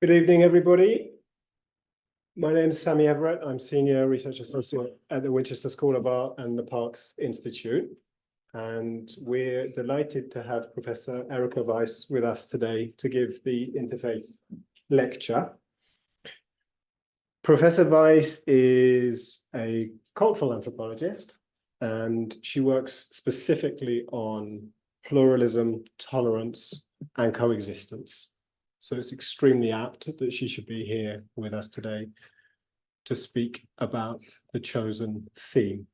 Good evening, everybody. My name is Sammy Everett. I'm Senior Research Associate at the Winchester School of Art and the Parkes Institute. And we're delighted to have Professor Erica Weiss with us today to give the Interfaith lecture. Professor Weiss is a cultural anthropologist, and she works specifically on pluralism, tolerance, and coexistence. So it's extremely apt that she should be here with us today to speak about the chosen theme.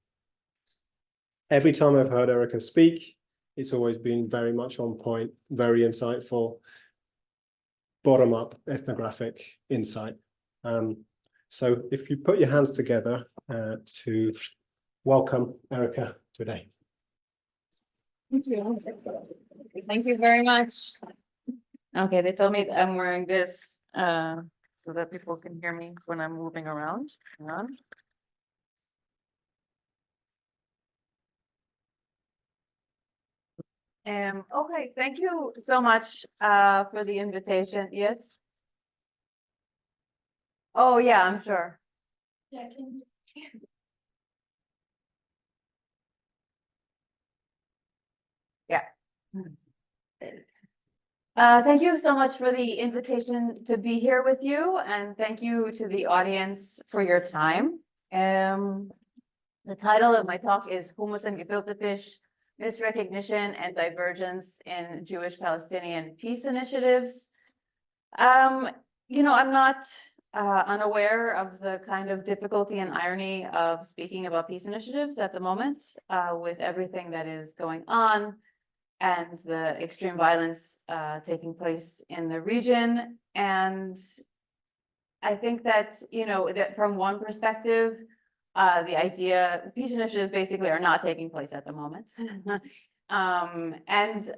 Every time I've heard Erica speak, it's always been very much on point, very insightful, bottom-up ethnographic insight. So if you put your hands together to welcome Erica today. Thank you. Thank you very much. Okay, they told me that I'm wearing this so that people can hear me when I'm moving around. Hang on. Okay, thank you so much for the invitation. Yes. Oh, yeah, I'm sure. Yeah. Yeah. Thank you so much for the invitation to be here with you, and thank you to the audience for your time. The title of my talk is Hummus and Gefilte Fish, Misrecognition and Divergence in Jewish-Palestinian Peace Initiatives. You know, I'm not unaware of the kind of difficulty and irony of speaking about peace initiatives at the moment, with everything that is going on and the extreme violence taking place in the region. And I think that, you know, that from one perspective, the idea, peace initiatives basically are not taking place at the moment. And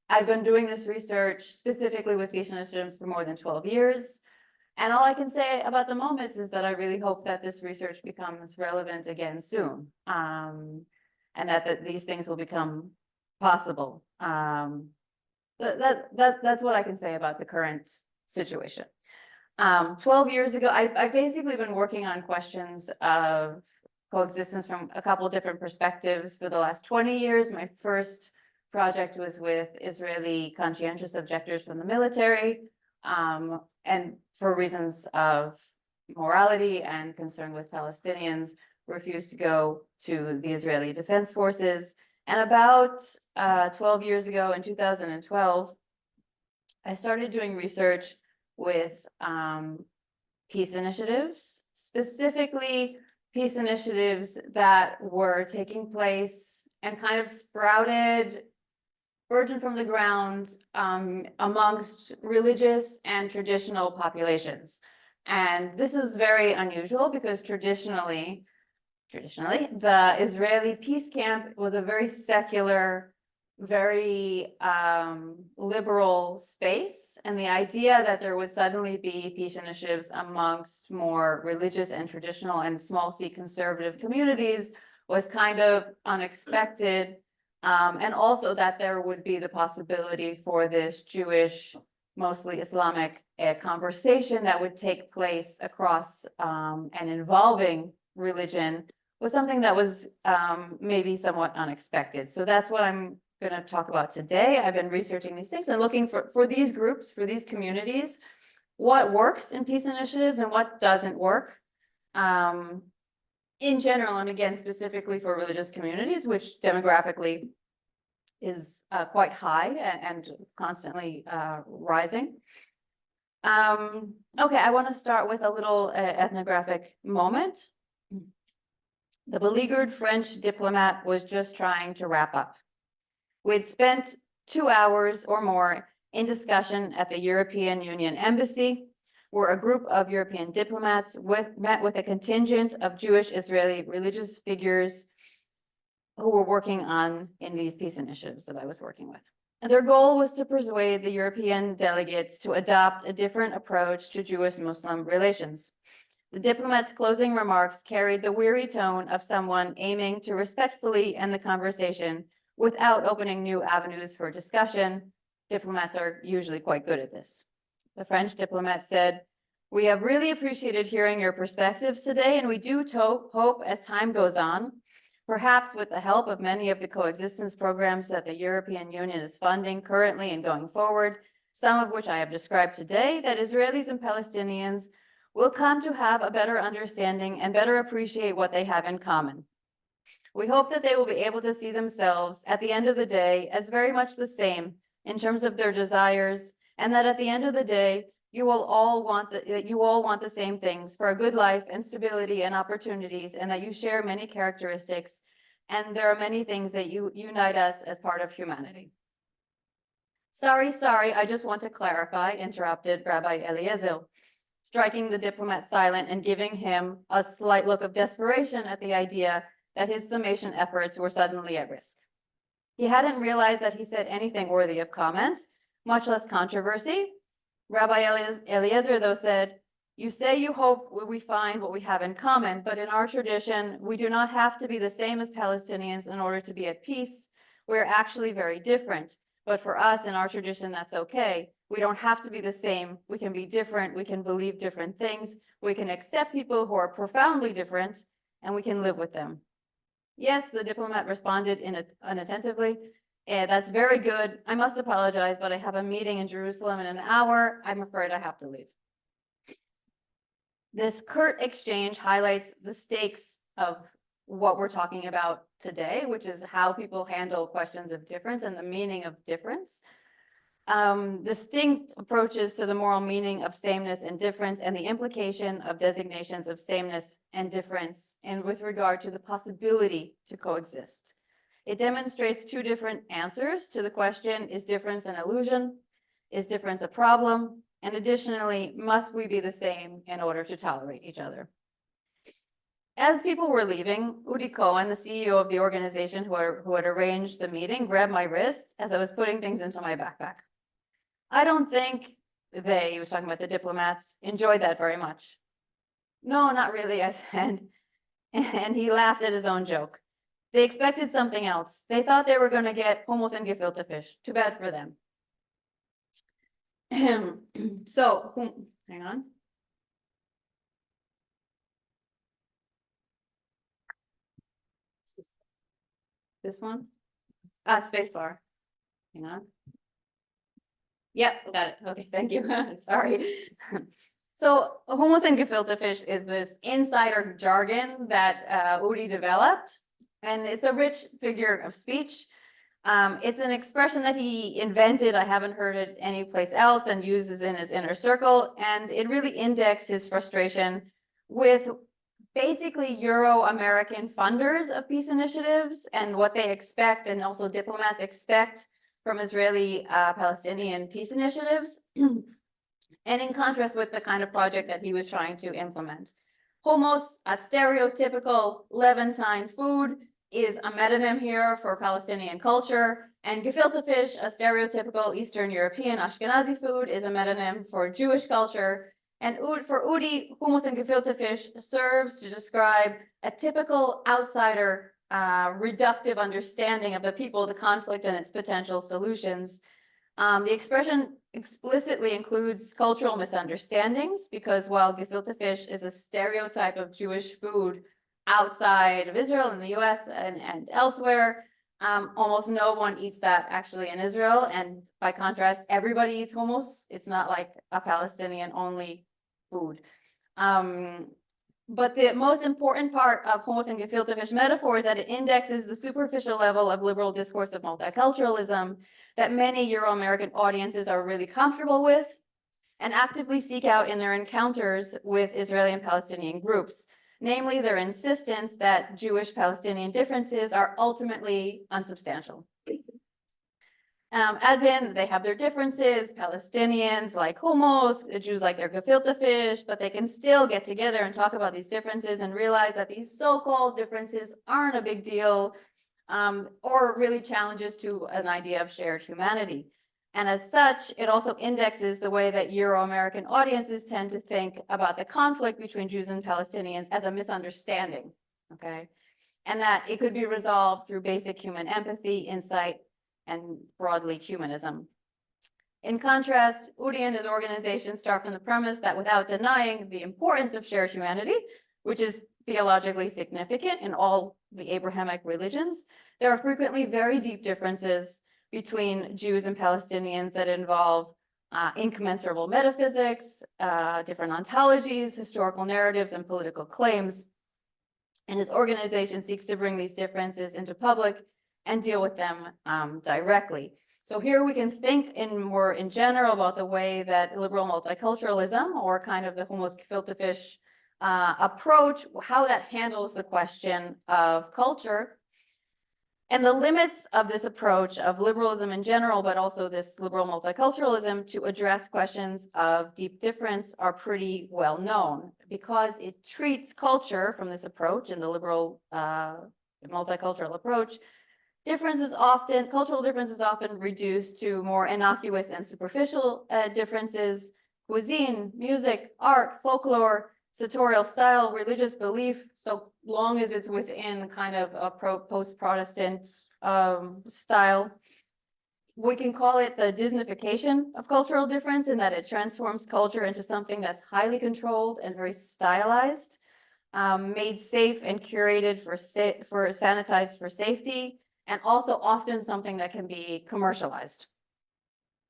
I've been doing this research specifically with peace initiatives for more than 12 years. And all I can say about the moment is that I really hope that this research becomes relevant again soon. And that these things will become possible. That's what I can say about the current situation. 12 years ago, I've basically been working on questions of coexistence from a couple of different perspectives for the last 20 years. My first project was with Israeli conscientious objectors from the military, and for reasons of morality and concern with Palestinians, refused to go to the Israeli Defense Forces. And about 12 years ago, in 2012, I started doing research with peace initiatives, specifically peace initiatives that were taking place and kind of sprouted, burgeoned from the ground amongst religious and traditional populations. And this is very unusual because traditionally, the Israeli peace camp was a very secular, very liberal space. And the idea that there would suddenly be peace initiatives amongst more religious and traditional and small c conservative communities was kind of unexpected. And also that there would be the possibility for this Jewish, mostly Islamic conversation that would take place across and involving religion was something that was maybe somewhat unexpected. So that's what I'm going to talk about today. I've been researching these things and looking for these groups, for these communities, what works in peace initiatives and what doesn't work in general, and again, specifically for religious communities, which demographically is quite high and constantly rising. Okay, I want to start with a little ethnographic moment. The beleaguered French diplomat was just trying to wrap up. We'd spent 2 hours or more in discussion at the European Union Embassy, where a group of European diplomats met with a contingent of Jewish Israeli religious figures who were working in these peace initiatives that I was working with. And their goal was to persuade the European delegates to adopt a different approach to Jewish-Muslim relations. The diplomat's closing remarks carried the weary tone of someone aiming to respectfully end the conversation without opening new avenues for discussion. Diplomats are usually quite good at this. the French diplomat, said, "We have really appreciated hearing your perspectives today, and we do hope as time goes on, perhaps with the help of many of the coexistence programs that the European Union is funding currently and going forward, some of which I have described today, that Israelis and Palestinians will come to have a better understanding and better appreciate what they have in common. We hope that they will be able to see themselves at the end of the day as very much the same in terms of their desires, and that at the end of the day, you all want the same things for a good life and stability and opportunities, and that you share many characteristics, and there are many things that unite us as part of humanity." Sorry, I just want to clarify," interrupted Rabbi Eliezer, striking the diplomat silent and giving him a slight look of desperation at the idea that his summation efforts were suddenly at risk. He hadn't realized that he said anything worthy of comment, much less controversy. Rabbi Eliezer, though, said, "You say you hope we find what we have in common, but in our tradition, we do not have to be the same as Palestinians in order to be at peace. We're actually very different. But for us, in our tradition, that's okay. We don't have to be the same. We can be different. We can believe different things. We can accept people who are profoundly different, and we can live with them." "Yes," the diplomat responded unattentively. "That's very good. I must apologize, but I have a meeting in Jerusalem in an hour. I'm afraid I have to leave." This curt exchange highlights the stakes of what we're talking about today, which is how people handle questions of difference and the meaning of difference. Distinct approaches to the moral meaning of sameness and difference, and the implication of designations of sameness and difference, and with regard to the possibility to coexist. It demonstrates two different answers to the question, is difference an illusion? Is difference a problem? And additionally, must we be the same in order to tolerate each other? As people were leaving, Udi Cohen, the CEO of the organization who had arranged the meeting, grabbed my wrist as I was putting things into my backpack. "I don't think he was talking about the diplomats, enjoyed that very much." "No, not really," I said. And he laughed at his own joke. "They expected something else. They thought they were going to get hummus and gefilte fish. Too bad for them." So, hang on. This one? Space bar. Hang on. Yep, got it. Okay, thank you. Sorry. So hummus and gefilte fish is this insider jargon that Udi developed, and it's a rich figure of speech. It's an expression that he invented. I haven't heard it anyplace else, and uses in his inner circle, and it really indexed his frustration with basically Euro-American funders of peace initiatives and what they expect, and also diplomats expect from Israeli Palestinian peace initiatives, and in contrast with the kind of project that he was trying to implement. Hummus, a stereotypical Levantine food, is a metonym here for Palestinian culture, and gefilte fish, a stereotypical Eastern European Ashkenazi food, is a metonym for Jewish culture. And for Udi, hummus and gefilte fish serves to describe a typical outsider reductive understanding of the people, the conflict, and its potential solutions. The expression explicitly includes cultural misunderstandings, because while gefilte fish is a stereotype of Jewish food outside of Israel, in the US and elsewhere, almost no one eats that actually in Israel. And by contrast, everybody eats hummus. It's not like a Palestinian only food. But the most important part of hummus and gefilte fish metaphor is that it indexes the superficial level of liberal discourse of multiculturalism that many Euro-American audiences are really comfortable with and actively seek out in their encounters with Israeli and Palestinian groups, namely their insistence that Jewish-Palestinian differences are ultimately unsubstantial. As in, they have their differences, Palestinians like hummus, the Jews like their gefilte fish, but they can still get together and talk about these differences and realize that these so-called differences aren't a big deal, or really challenges to an idea of shared humanity. And as such, it also indexes the way that Euro-American audiences tend to think about the conflict between Jews and Palestinians as a misunderstanding, okay? And that it could be resolved through basic human empathy, insight, and broadly humanism. In contrast, Udi and his organization start from the premise that without denying the importance of shared humanity, which is theologically significant in all the Abrahamic religions, there are frequently very deep differences between Jews and Palestinians that involve incommensurable metaphysics, different ontologies, historical narratives, and political claims. And his organization seeks to bring these differences into public and deal with them directly. So here we can think more in general about the way that liberal multiculturalism, or kind of the Hummus Gefilte Fish approach, how that handles the question of culture. And the limits of this approach of liberalism in general, but also this liberal multiculturalism to address questions of deep difference are pretty well known, because it treats culture from this approach in the liberal multicultural approach. Cultural difference is often reduced to more innocuous and superficial differences: cuisine, music, art, folklore, sartorial style, religious belief, so long as it's within kind of a post-Protestant style. We can call it the Disneyfication of cultural difference, in that it transforms culture into something that's highly controlled and very stylized, made safe and curated for sanitized for safety, and also often something that can be commercialized.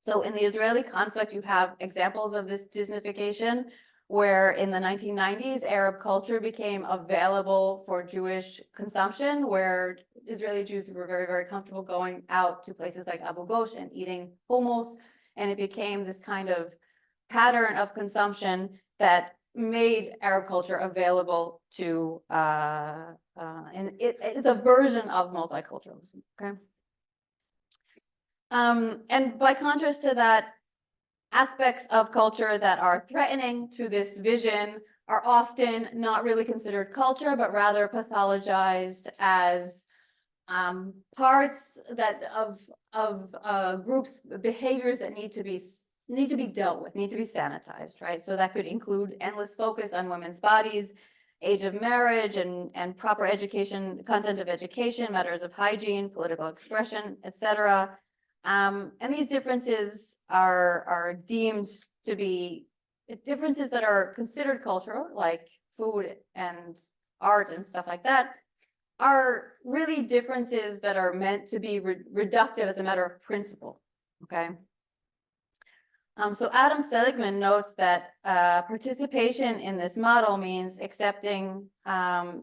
So in the Israeli conflict, you have examples of this Disneyfication, where in the 1990s, Arab culture became available for Jewish consumption, where Israeli Jews were very, very comfortable going out to places like Abu Ghosh and eating hummus. And it became this kind of pattern of consumption that made Arab culture available to, and it's a version of multiculturalism, okay? And by contrast to that, aspects of culture that are threatening to this vision are often not really considered culture, but rather pathologized as parts of groups' behaviors that need to be dealt with, need to be sanitized, right? So that could include endless focus on women's bodies, age of marriage, and proper education, content of education, matters of hygiene, political expression, etc. And these differences are deemed to be differences that are considered cultural, like food and art and stuff like that, are really differences that are meant to be reductive as a matter of principle, okay? So Adam Seligman notes that participation in this model means accepting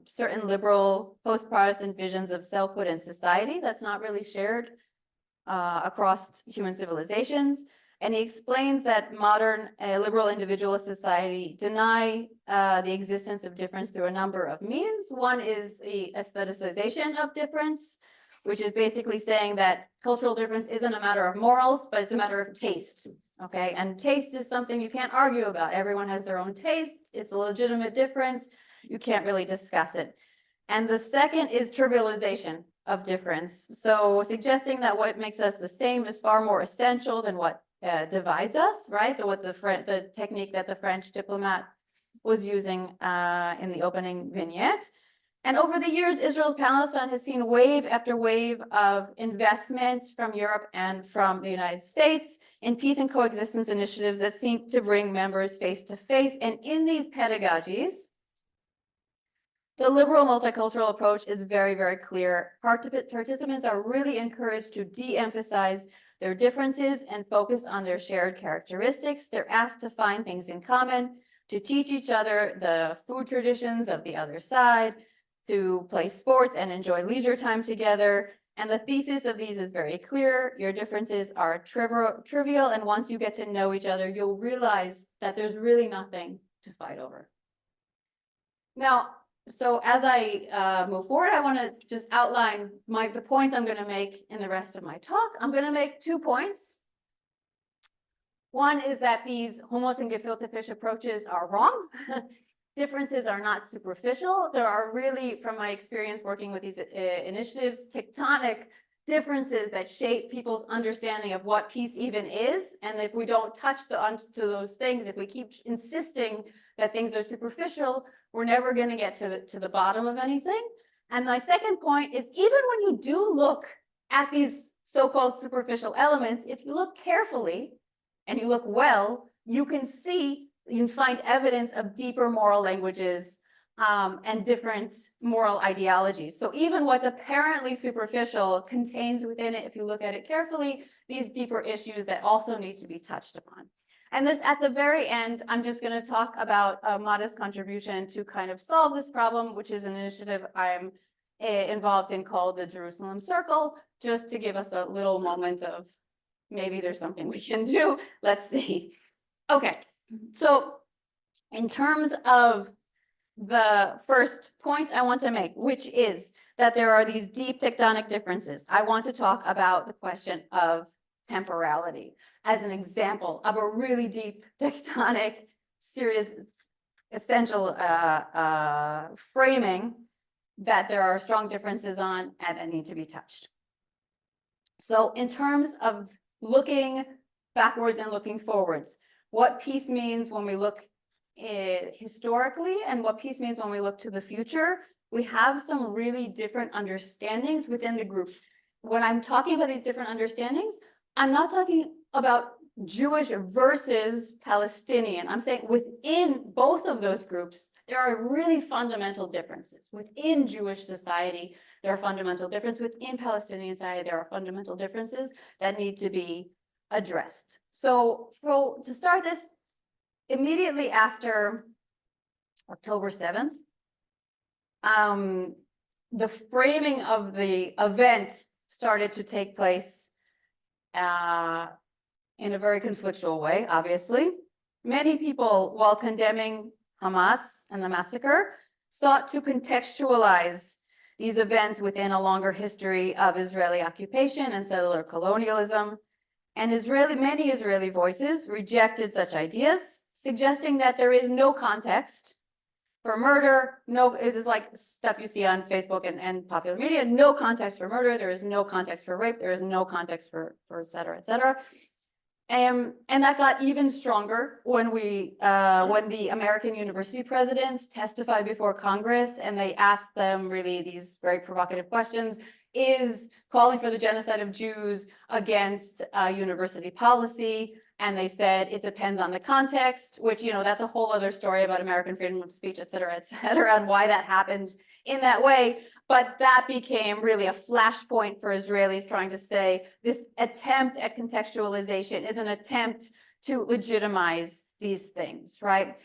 certain liberal post-Protestant visions of selfhood and society that's not really shared across human civilizations. And he explains that modern liberal individualist society deny the existence of difference through a number of means. One is the aestheticization of difference, which is basically saying that cultural difference isn't a matter of morals, but it's a matter of taste, okay? And taste is something you can't argue about. Everyone has their own taste. It's a legitimate difference. You can't really discuss it. And the second is trivialization of difference. So suggesting that what makes us the same is far more essential than what divides us, right? The technique that the French diplomat was using in the opening vignette. And over the years, Israel-Palestine has seen wave after wave of investment from Europe and from the United States in peace and coexistence initiatives that seek to bring members face to face. And in these pedagogies, the liberal multicultural approach is very, very clear. Participants are really encouraged to de-emphasize their differences and focus on their shared characteristics. They're asked to find things in common, to teach each other the food traditions of the other side, to play sports and enjoy leisure time together. And the thesis of these is very clear. Your differences are trivial, and once you get to know each other, you'll realize that there's really nothing to fight over. Now, so as I move forward, I want to just outline the points I'm going to make in the rest of my talk. I'm going to make 2 points. One is that these Hummus and Gefilte Fish approaches are wrong. Differences are not superficial. There are really, from my experience working with these initiatives, tectonic differences that shape people's understanding of what peace even is. And if we don't touch onto those things, if we keep insisting that things are superficial, we're never going to get to the bottom of anything. And my second point is, even when you do look at these so-called superficial elements, if you look carefully, and you look well, you can find evidence of deeper moral languages and different moral ideologies. So even what's apparently superficial contains within it, if you look at it carefully, these deeper issues that also need to be touched upon. And this, at the very end, I'm just going to talk about a modest contribution to kind of solve this problem, which is an initiative I'm involved in called the Jerusalem Circle, just to give us a little moment of maybe there's something we can do. Let's see. Okay, so in terms of the first point I want to make, which is that there are these deep tectonic differences, I want to talk about the question of temporality as an example of a really deep tectonic, serious, essential framing that there are strong differences on and that need to be touched. So in terms of looking backwards and looking forwards, what peace means when we look historically and what peace means when we look to the future, we have some really different understandings within the groups. When I'm talking about these different understandings, I'm not talking about Jewish versus Palestinian. I'm saying within both of those groups, there are really fundamental differences. Within Jewish society, there are fundamental differences. Within Palestinian society, there are fundamental differences that need to be addressed. So to start this, immediately after October 7th, the framing of the event started to take place in a very conflictual way, obviously. Many people, while condemning Hamas and the massacre, sought to contextualize these events within a longer history of Israeli occupation and settler colonialism. And many Israeli voices rejected such ideas, suggesting that there is no context for murder. This is like stuff you see on Facebook and popular media. No context for murder. There is no context for rape. There is no context for et cetera, et cetera. And that got even stronger when the American university presidents testified before Congress and they asked them really these very provocative questions. Is calling for the genocide of Jews against university policy? And they said it depends on the context, which, that's a whole other story about American freedom of speech, et cetera, and why that happened in that way. But that became really a flashpoint for Israelis trying to say this attempt at contextualization is an attempt to legitimize these things, right?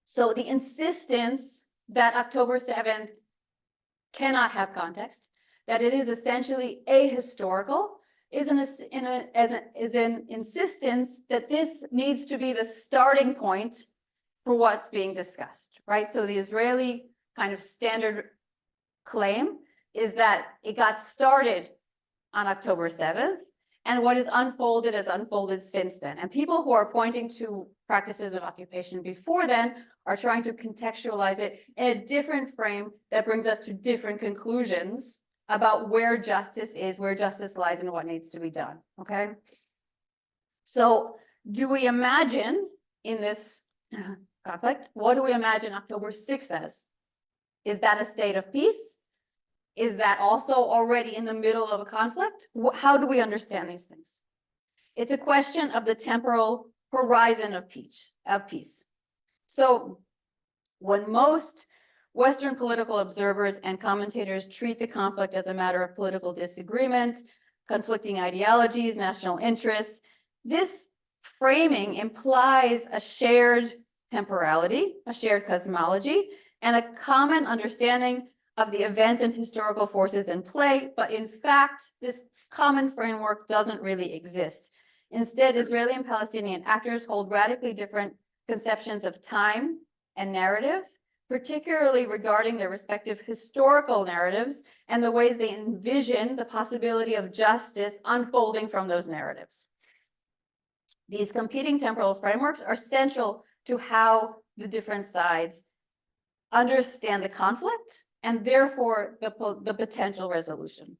So the insistence that October 7th cannot have context, that it is essentially ahistorical, is an insistence that this needs to be the starting point for what's being discussed, right? So the Israeli kind of standard claim is that it got started on October 7th, and what is unfolded has unfolded since then. And people who are pointing to practices of occupation before then are trying to contextualize it in a different frame that brings us to different conclusions about where justice is, where justice lies, and what needs to be done, okay? So do we imagine in this conflict, what do we imagine October 6th as? Is that a state of peace? Is that also already in the middle of a conflict? How do we understand these things? It's a question of the temporal horizon of peace. So when most Western political observers and commentators treat the conflict as a matter of political disagreement, conflicting ideologies, national interests, this framing implies a shared temporality, a shared cosmology, and a common understanding of the events and historical forces in play. But in fact, this common framework doesn't really exist. Instead, Israeli and Palestinian actors hold radically different conceptions of time and narrative, particularly regarding their respective historical narratives and the ways they envision the possibility of justice unfolding from those narratives. These competing temporal frameworks are central to how the different sides understand the conflict and therefore the potential resolution.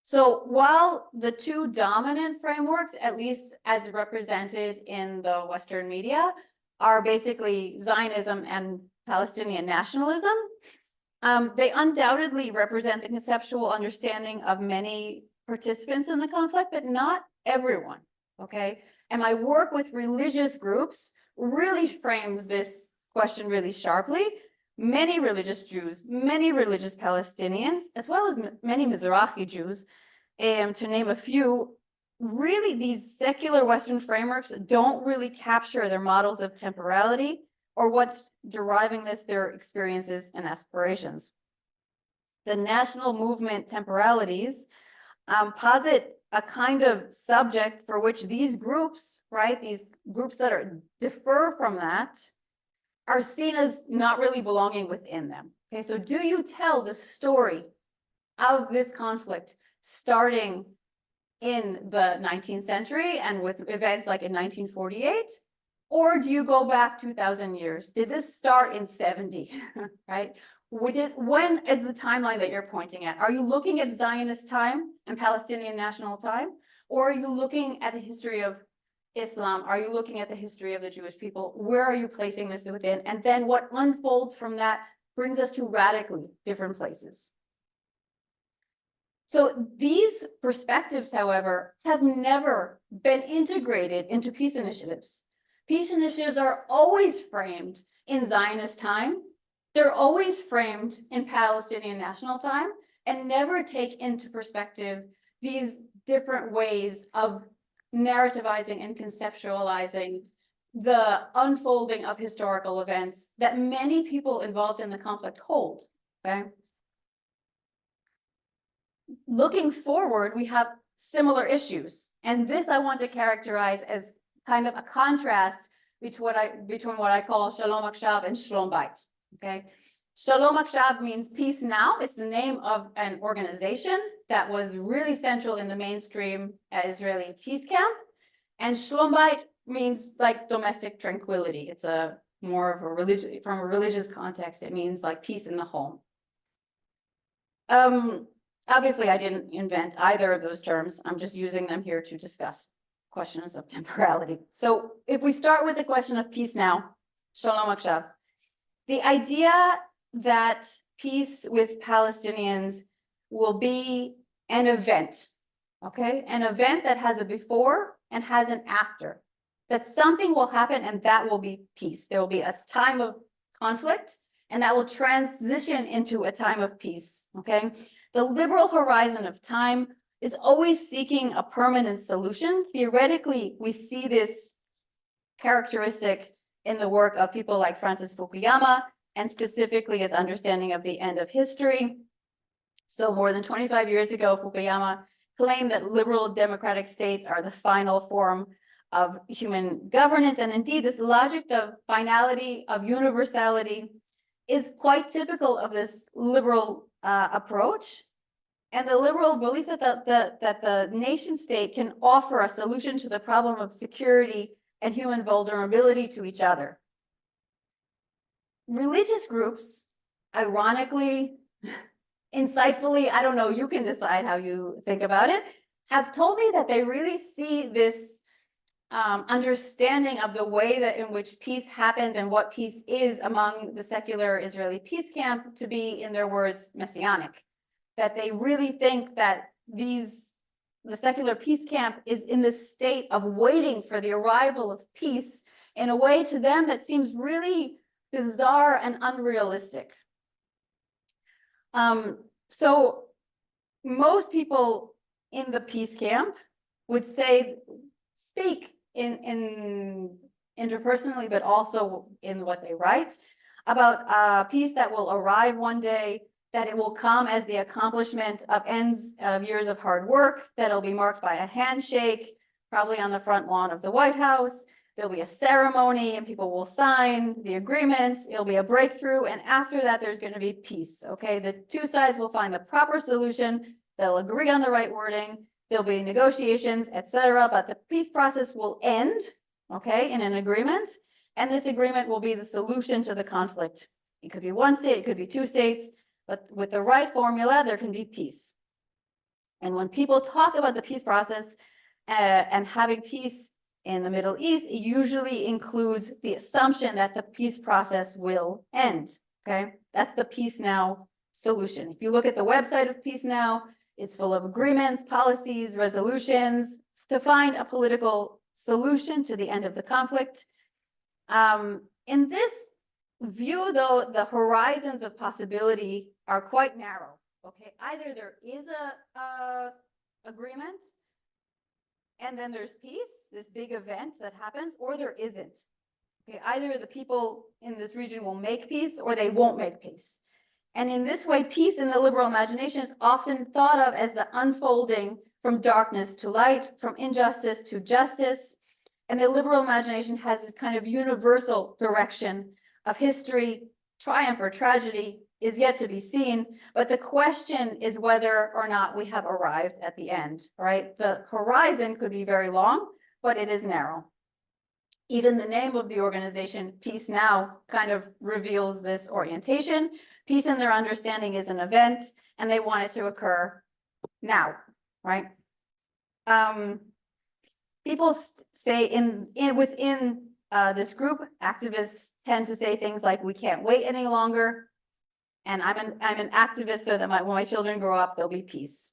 So while the two dominant frameworks, at least as represented in the Western media, are basically Zionism and Palestinian nationalism, they undoubtedly represent the conceptual understanding of many participants in the conflict, but not everyone. okay? And my work with religious groups really frames this question really sharply. Many religious Jews, many religious Palestinians, as well as many Mizrahi Jews, to name a few, really these secular Western frameworks don't really capture their models of temporality or what's deriving this, their experiences and aspirations. The national movement temporalities posit a kind of subject for which these groups, right, these groups that are differ from that, are seen as not really belonging within them. Okay, so do you tell the story of this conflict starting in the 19th century and with events like in 1948? Or do you go back 2000 years? Did this start in 70, right? When is the timeline that you're pointing at? Are you looking at Zionist time and Palestinian national time? Or are you looking at the history of Islam? Are you looking at the history of the Jewish people? Where are you placing this within? And then what unfolds from that brings us to radically different places. So these perspectives, however, have never been integrated into peace initiatives. Peace initiatives are always framed in Zionist time. They're always framed in Palestinian national time and never take into perspective these different ways of narrativizing and conceptualizing the unfolding of historical events that many people involved in the conflict hold, okay? Looking forward, we have similar issues. And this I want to characterize as kind of a contrast between what I call Shalom Akshav and Shalom Bait. Okay, Shalom Akshav means peace now. It's the name of an organization that was really central in the mainstream Israeli peace camp. And Shalom Bait means like domestic tranquility. It's a more of a religious, from a religious context, it means like peace in the home. Obviously, I didn't invent either of those terms. I'm just using them here to discuss questions of temporality. So if we start with the question of peace now, Shalom Akshav, the idea that peace with Palestinians will be an event, okay? An event that has a before and has an after. That something will happen and that will be peace. There will be a time of conflict and that will transition into a time of peace, okay? The liberal horizon of time is always seeking a permanent solution. Theoretically, we see this characteristic in the work of people like Francis Fukuyama, and specifically his understanding of the end of history. So more than 25 years ago, Fukuyama claimed that liberal democratic states are the final form of human governance. And indeed, this logic of finality, of universality, is quite typical of this liberal approach. And the liberal belief that the nation state can offer a solution to the problem of security and human vulnerability to each other. Religious groups, ironically, insightfully, I don't know, you can decide how you think about it, have told me that they really see this understanding of the way that in which peace happens and what peace is among the secular Israeli peace camp to be, in their words, messianic. That they really think that the secular peace camp is in this state of waiting for the arrival of peace in a way to them that seems really bizarre and unrealistic. So most people in the peace camp would speak in interpersonally, but also in what they write about peace that will arrive one day, that it will come as the accomplishment of ends of years of hard work, that it'll be marked by a handshake, probably on the front lawn of the White House. There'll be a ceremony and people will sign the agreement. It'll be a breakthrough. And after that, there's going to be peace. Okay, the two sides will find the proper solution. They'll agree on the right wording. There'll be negotiations, etc. But the peace process will end, okay, in an agreement. And this agreement will be the solution to the conflict. It could be one state, it could be two states, but with the right formula, there can be peace. And when people talk about the peace process and having peace in the Middle East, it usually includes the assumption that the peace process will end, okay? That's the Peace Now solution. If you look at the website of Peace Now, it's full of agreements, policies, resolutions, to find a political solution to the end of the conflict. In this view, though, the horizons of possibility are quite narrow. Okay, either there is a agreement, and then there's peace, this big event that happens, or there isn't. Okay, either the people in this region will make peace or they won't make peace. And in this way, peace in the liberal imagination is often thought of as the unfolding from darkness to light, from injustice to justice. And the liberal imagination has this kind of universal direction of history, triumph or tragedy is yet to be seen. But the question is whether or not we have arrived at the end, right? The horizon could be very long, but it is narrow. Even the name of the organization, Peace Now, kind of reveals this orientation. Peace in their understanding is an event, and they want it to occur now, right? People say within this group, activists tend to say things like, "We can't wait any longer," and I'm an activist so that when my children grow up, there'll be peace.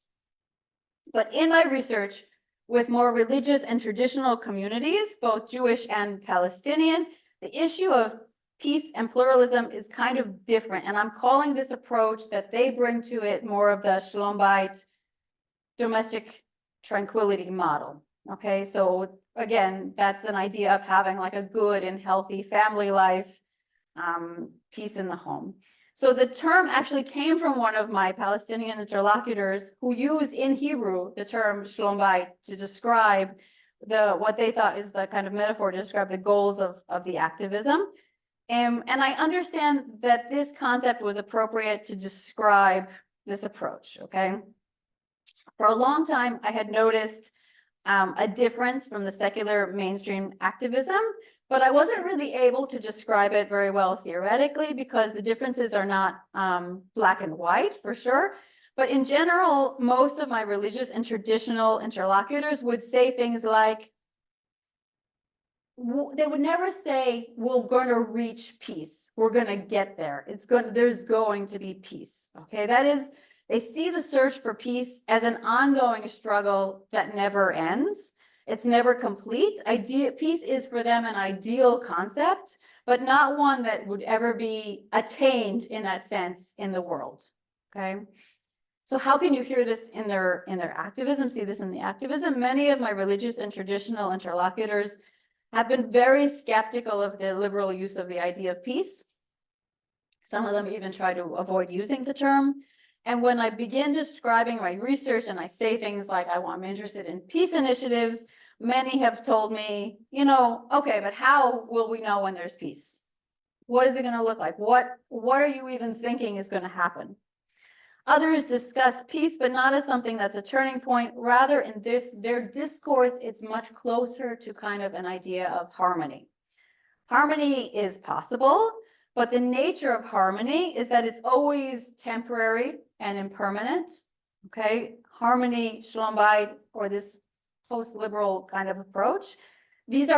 But in my research, with more religious and traditional communities, both Jewish and Palestinian, the issue of peace and pluralism is kind of different. And I'm calling this approach that they bring to it more of the Shalom Bayit domestic tranquility model. Okay, so again, that's an idea of having like a good and healthy family life, peace in the home. So the term actually came from one of my Palestinian interlocutors who used in Hebrew the term Shalom Bayit to describe what they thought is the kind of metaphor to describe the goals of the activism. And I understand that this concept was appropriate to describe this approach, okay? For a long time, I had noticed a difference from the secular mainstream activism, but I wasn't really able to describe it very well theoretically because the differences are not black and white for sure. But in general, most of my religious and traditional interlocutors would say things like, they would never say, "We're going to reach peace. We're going to get there. There's going to be peace." Okay, that is, they see the search for peace as an ongoing struggle that never ends. It's never complete. Peace is for them an ideal concept, but not one that would ever be attained in that sense in the world. Okay. So how can you hear this in their activism, see this in the activism? Many of my religious and traditional interlocutors have been very skeptical of the liberal use of the idea of peace. Some of them even try to avoid using the term. And when I begin describing my research and I say things like, I'm interested in peace initiatives, many have told me, okay, but how will we know when there's peace? What is it going to look like? What are you even thinking is going to happen? Others discuss peace, but not as something that's a turning point. Rather, in their discourse, it's much closer to kind of an idea of harmony. Harmony is possible, but the nature of harmony is that it's always temporary and impermanent. Okay, harmony, Shalom Bayit, or this post-liberal kind of approach. Peace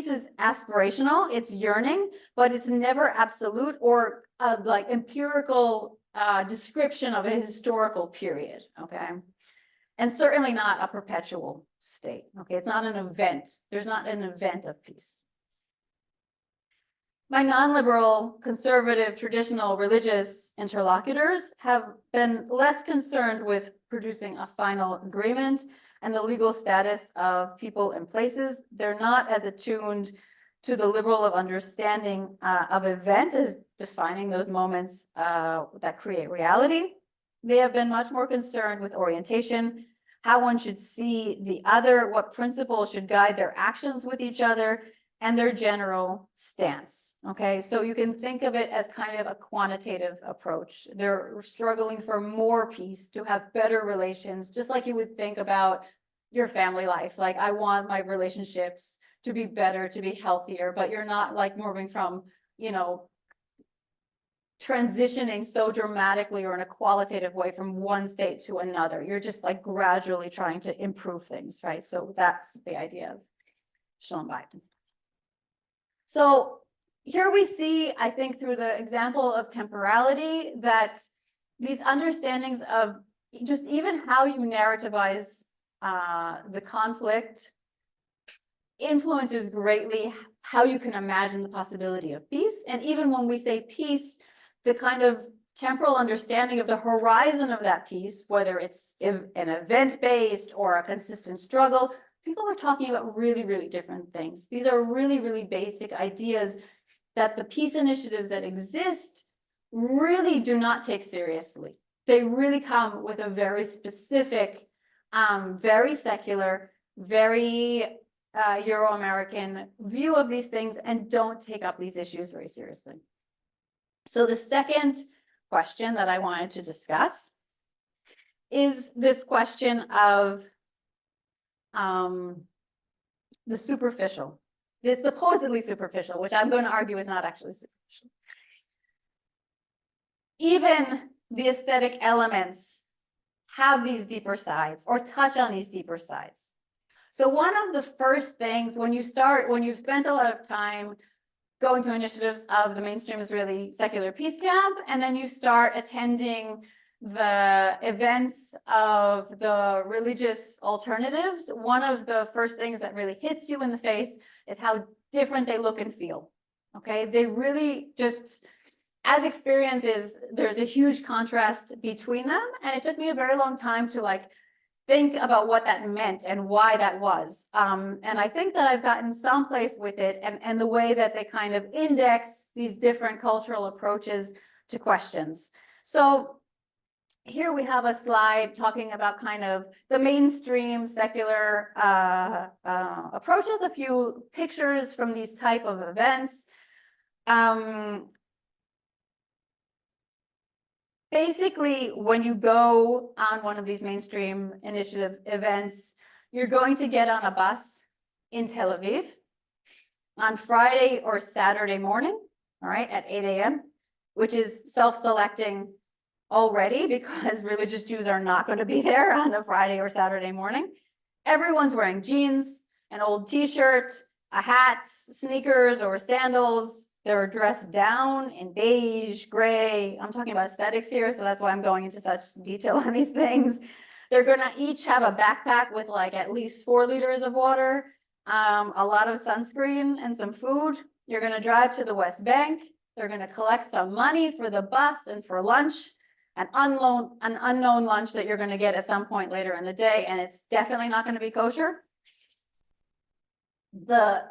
is aspirational, it's yearning, but it's never absolute or like empirical description of a historical period. Okay, and certainly not a perpetual state. Okay, it's not an event. There's not an event of peace. My non-liberal, conservative, traditional religious interlocutors have been less concerned with producing a final agreement and the legal status of people and places. They're not as attuned to the liberal of understanding of event as defining those moments that create reality. They have been much more concerned with orientation, how one should see the other, what principles should guide their actions with each other, and their general stance. Okay, so you can think of it as kind of a quantitative approach. They're struggling for more peace, to have better relations, just like you would think about your family life. Like, I want my relationships to be better, to be healthier, but you're not like moving from, transitioning so dramatically or in a qualitative way from one state to another. You're just like gradually trying to improve things, right? So that's the idea of Shalom Bayit. So here we see, I think, through the example of temporality, that these understandings of just even how you narrativize the conflict influences greatly how you can imagine the possibility of peace. And even when we say peace, the kind of temporal understanding of the horizon of that peace, whether it's an event-based or a consistent struggle, people are talking about really, really different things. These are really, really basic ideas that the peace initiatives that exist really do not take seriously. They really come with a very specific, very secular, very Euro-American view of these things and don't take up these issues very seriously. So the second question that I wanted to discuss is this question of the superficial, this supposedly superficial, which I'm going to argue is not actually superficial. Even the aesthetic elements have these deeper sides or touch on these deeper sides. So one of the first things when you've spent a lot of time going to initiatives of the mainstream Israeli secular peace camp, and then you start attending the events of the religious alternatives, one of the first things that really hits you in the face is how different they look and feel. Okay, they really just, as experiences, there's a huge contrast between them. And it took me a very long time to think about what that meant and why that was. And I think that I've gotten someplace with it and the way that they kind of index these different cultural approaches to questions. So here we have a slide talking about kind of the mainstream secular approaches, a few pictures from these type of events. Basically, when you go on one of these mainstream initiative events, you're going to get on a bus in Tel Aviv on Friday or Saturday morning, all right, at 8 a.m., which is self-selecting already because religious Jews are not going to be there on a Friday or Saturday morning. Everyone's wearing jeans, an old t-shirt, a hat, sneakers or sandals. They're dressed down in beige, gray. I'm talking about aesthetics here, so that's why I'm going into such detail on these things. They're gonna each have a backpack with at least 4 liters of water, a lot of sunscreen and some food. You're gonna drive to the West Bank. They're gonna collect some money for the bus and for lunch, an unknown lunch that you're gonna get at some point later in the day, and it's definitely not gonna be kosher. The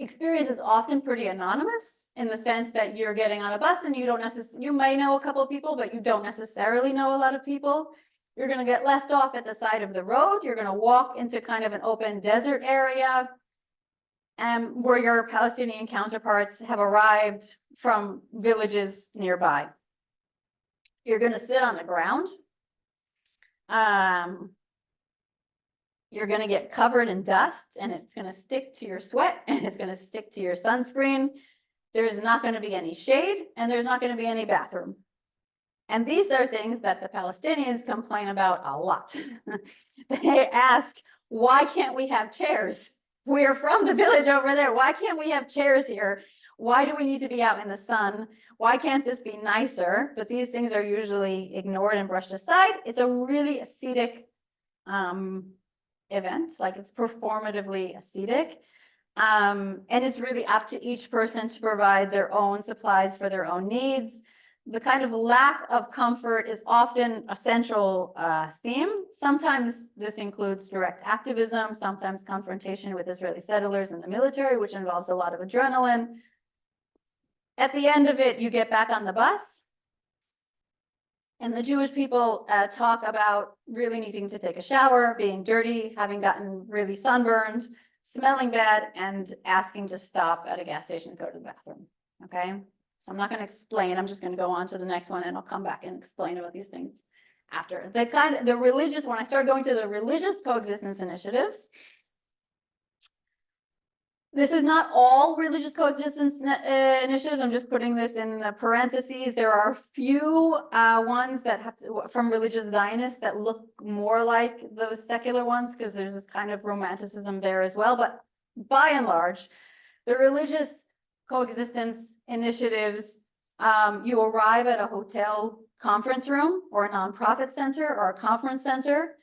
experience is often pretty anonymous in the sense that you're getting on a bus and you may know a couple of people, but you don't necessarily know a lot of people. You're going to get left off at the side of the road. You're going to walk into kind of an open desert area where your Palestinian counterparts have arrived from villages nearby. You're going to sit on the ground. You're going to get covered in dust and it's going to stick to your sweat and it's going to stick to your sunscreen. There's not going to be any shade and there's not going to be any bathroom. And these are things that the Palestinians complain about a lot. They ask, why can't we have chairs? We're from the village over there. Why can't we have chairs here? Why do we need to be out in the sun? Why can't this be nicer? But these things are usually ignored and brushed aside. It's a really ascetic event, it's performatively ascetic. And it's really up to each person to provide their own supplies for their own needs. The kind of lack of comfort is often a central theme. Sometimes this includes direct activism, sometimes confrontation with Israeli settlers and the military, which involves a lot of adrenaline. At the end of it, you get back on the bus. And the Jewish people talk about really needing to take a shower, being dirty, having gotten really sunburned, smelling bad, and asking to stop at a gas station to go to the bathroom. Okay, so I'm not going to explain. I'm just going to go on to the next one, and I'll come back and explain about these things after. The religious. When I started going to the religious coexistence initiatives, this is not all religious coexistence initiatives. I'm just putting this in parentheses. There are a few ones that have from religious Zionists that look more like those secular ones because there's this kind of romanticism there as well. But by and large, the religious coexistence initiatives, you arrive at a hotel conference room or a nonprofit center or a conference center.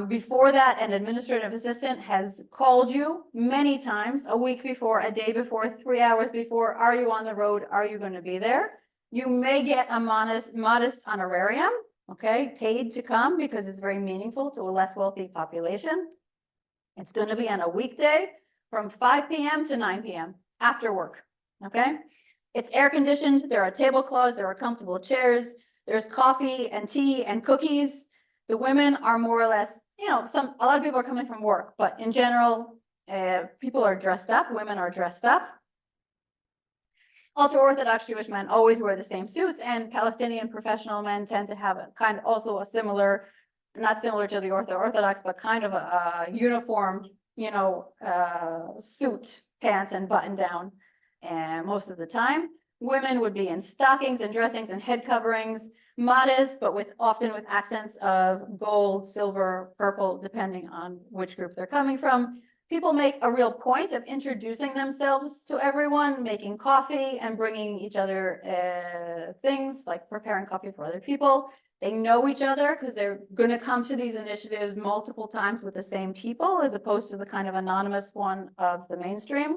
Before that, an administrative assistant has called you many times, a week before, a day before, 3 hours before. Are you on the road? Are you going to be there? You may get a modest honorarium, okay, paid to come because it's very meaningful to a less wealthy population. It's going to be on a weekday from 5 p.m. to 9 p.m. after work, okay? It's air conditioned. There are tablecloths. There are comfortable chairs. There's coffee and tea and cookies. The women are more or less, you know, a lot of people are coming from work, but in general, people are dressed up. Women are dressed up. Ultra-Orthodox Jewish men always wear the same suits, and Palestinian professional men tend to have a kind of also a similar, not similar to the Orthodox, but kind of a uniform, you know, suit, pants and button down. And most of the time, women would be in stockings and dressings and head coverings, modest, but often with accents of gold, silver, purple, depending on which group they're coming from. People make a real point of introducing themselves to everyone, making coffee and bringing each other things like preparing coffee for other people. They know each other because they're going to come to these initiatives multiple times with the same people, as opposed to the kind of anonymous one of the mainstream.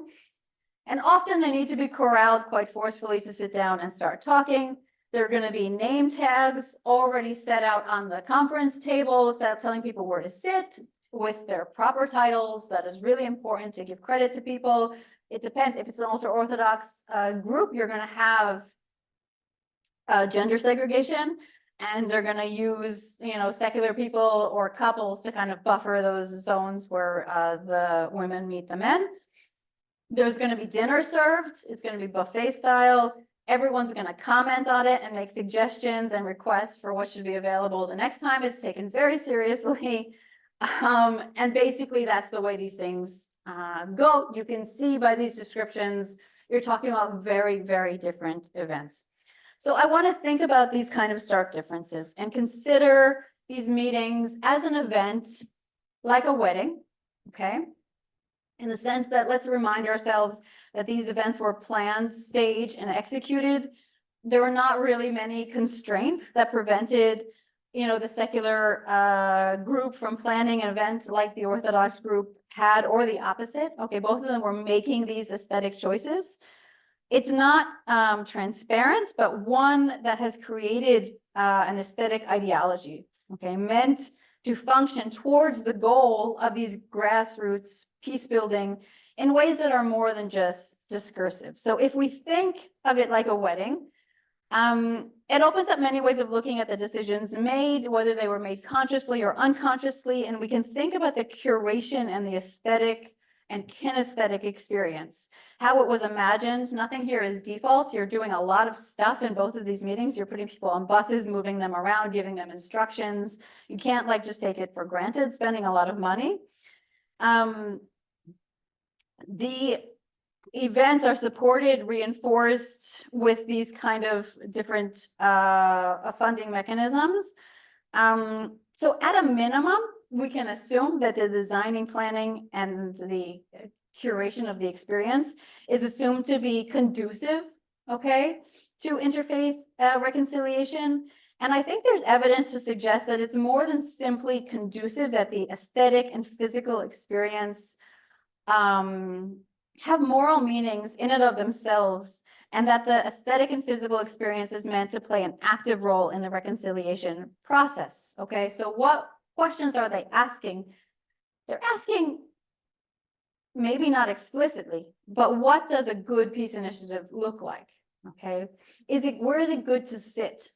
And often they need to be corralled quite forcefully to sit down and start talking. There are going to be name tags already set out on the conference tables that telling people where to sit with their proper titles. That is really important to give credit to people. It depends. If it's an ultra-Orthodox group, you're going to have gender segregation, and they're going to use, you know, secular people or couples to kind of buffer those zones where the women meet the men. There's going to be dinner served. It's going to be buffet style. Everyone's going to comment on it and make suggestions and requests for what should be available the next time. It's taken very seriously. And basically that's the way these things go. You can see by these descriptions, you're talking about very, very different events. So I want to think about these kind of stark differences and consider these meetings as an event like a wedding, okay? In the sense that let's remind ourselves that these events were planned, staged, and executed. There were not really many constraints that prevented, you know, the secular group from planning an event like the Orthodox group had, or the opposite. Okay, both of them were making these aesthetic choices. It's not transparent, but one that has created an aesthetic ideology, okay, meant to function towards the goal of these grassroots peace building in ways that are more than just discursive. So if we think of it like a wedding, it opens up many ways of looking at the decisions made, whether they were made consciously or unconsciously, and we can think about the curation and the aesthetic and kinesthetic experience, how it was imagined. Nothing here is default. You're doing a lot of stuff in both of these meetings. You're putting people on buses, moving them around, giving them instructions. You can't like just take it for granted, spending a lot of money. The events are supported, reinforced with these kind of different funding mechanisms. So at a minimum, we can assume that the designing, planning, and the curation of the experience is assumed to be conducive, okay, to interfaith reconciliation. And I think there's evidence to suggest that it's more than simply conducive, that the aesthetic and physical experience have moral meanings in and of themselves, and that the aesthetic and physical experience is meant to play an active role in the reconciliation process. Okay, so what questions are they asking? They're asking, maybe not explicitly, but what does a good peace initiative look like? Okay, where is it good to sit?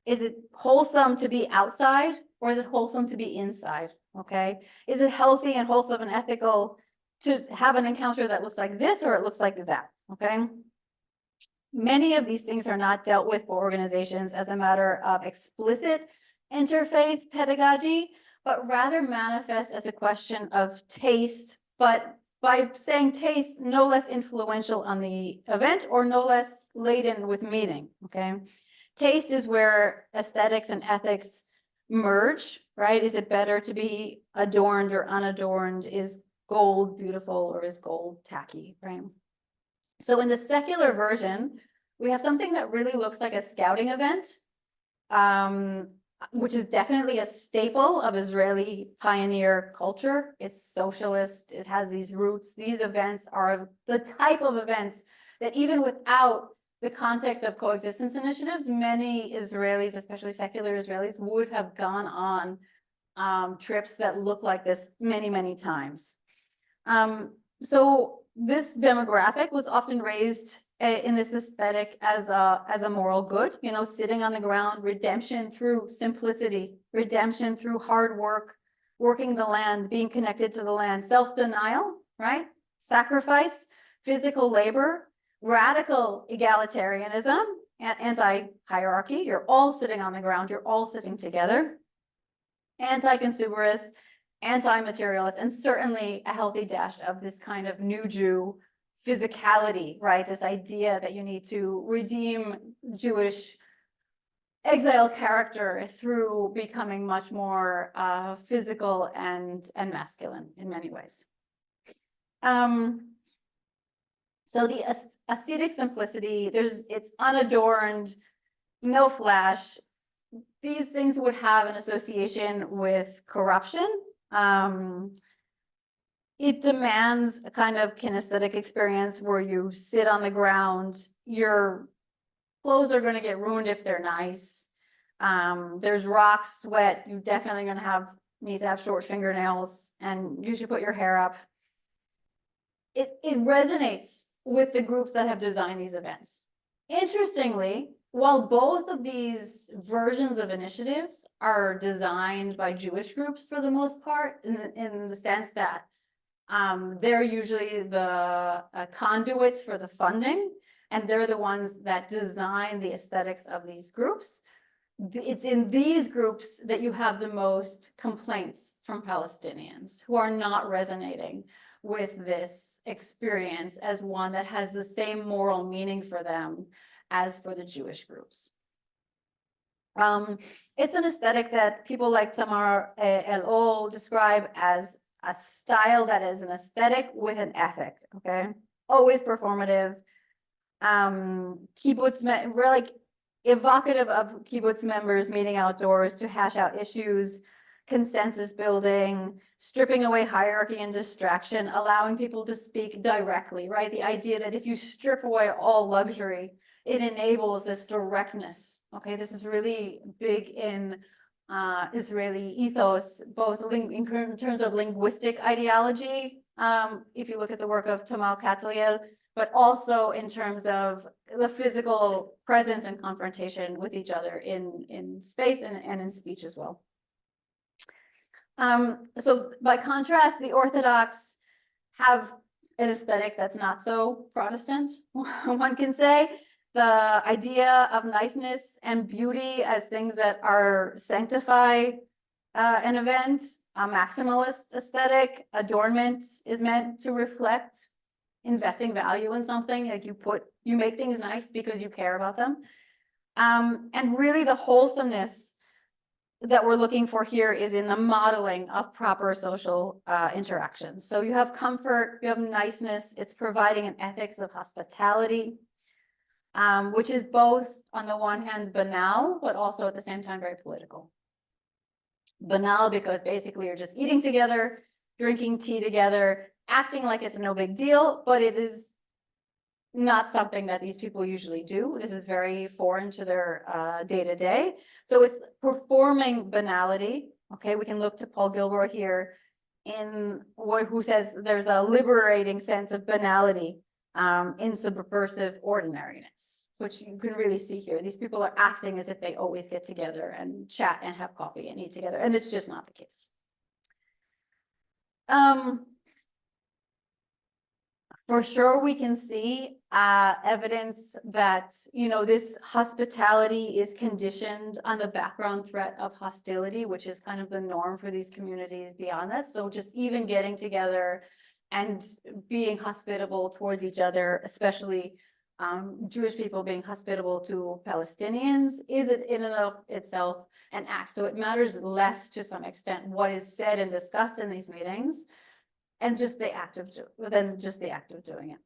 Is it wholesome to be outside, or is it wholesome to be inside? Okay, is it healthy and wholesome and ethical to have an encounter that looks like this, or it looks like that? Okay, many of these things are not dealt with by organizations as a matter of explicit interfaith pedagogy, but rather manifest as a question of taste, but by saying taste, no less influential on the event or no less laden with meaning. Okay, taste is where aesthetics and ethics merge, right? Is it better to be adorned or unadorned? Is gold beautiful or is gold tacky, right? So in the secular version, we have something that really looks like a scouting event. which is definitely a staple of Israeli pioneer culture. It's socialist, it has these roots. These events are the type of events that even without the context of coexistence initiatives, many Israelis, especially secular Israelis, would have gone on trips that look like this many, many times. So this demographic was often raised in this aesthetic as a moral good, you know, sitting on the ground, redemption through simplicity, redemption through hard work, working the land, being connected to the land, self-denial, right? Sacrifice, physical labor, radical egalitarianism, anti-hierarchy. You're all sitting on the ground, you're all sitting together. Anti-consumerist, anti-materialist, and certainly a healthy dash of this kind of new Jew physicality, right? This idea that you need to redeem Jewish exile character through becoming much more physical and masculine in many ways. So the ascetic simplicity, it's unadorned, no flash. These things would have an association with corruption. It demands a kind of kinesthetic experience where you sit on the ground, your clothes are going to get ruined if they're nice. There's rocks, sweat, you definitely going to need to have short fingernails, and you should put your hair up. It resonates with the groups that have designed these events. Interestingly, while both of these versions of initiatives are designed by Jewish groups for the most part, in the sense that they're usually the conduits for the funding, and they're the ones that design the aesthetics of these groups. It's in these groups that you have the most complaints from Palestinians who are not resonating with this experience as one that has the same moral meaning for them as for the Jewish groups. It's an aesthetic that people like Tamar El-Ol describe as a style that is an aesthetic with an ethic, okay? Always performative. Kibbutz, we're like evocative of kibbutz members meeting outdoors to hash out issues, consensus building, stripping away hierarchy and distraction, allowing people to speak directly, right? The idea that if you strip away all luxury, it enables this directness, okay? This is really big in Israeli ethos, both in terms of linguistic ideology, if you look at the work of Tamal Katliel, but also in terms of the physical presence and confrontation with each other in space and in speech as well. So by contrast, the Orthodox have an aesthetic that's not so Protestant, one can say. The idea of niceness and beauty as things that are sanctify an event, a maximalist aesthetic, adornment is meant to reflect investing value in something, like you make things nice because you care about them. And really the wholesomeness that we're looking for here is in the modeling of proper social interactions. So you have comfort, you have niceness, it's providing an ethics of hospitality, which is both on the one hand banal, but also at the same time very political. Banal because basically you're just eating together, drinking tea together, acting like it's no big deal, but it is not something that these people usually do. This is very foreign to their day-to-day. So it's performing banality. Okay, we can look to Paul Gilroy here who says there's a liberating sense of banality in subversive ordinariness, which you can really see here. These people are acting as if they always get together and chat and have coffee and eat together, and it's just not the case. For sure, we can see evidence that, you know, this hospitality is conditioned on the background threat of hostility, which is kind of the norm for these communities beyond that. So just even getting together and being hospitable towards each other, especially Jewish people being hospitable to Palestinians, is it in and of itself an act. So it matters less to some extent what is said and discussed in these meetings, and just the act of doing it.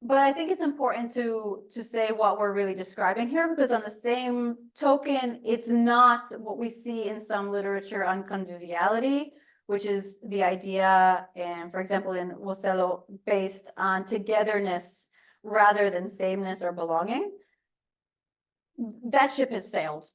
but I think it's important to say what we're really describing here, because on the same token, it's not what we see in some literature on conviviality, which is the idea, and for example, in Wosello, based on togetherness rather than sameness or belonging. That ship has sailed.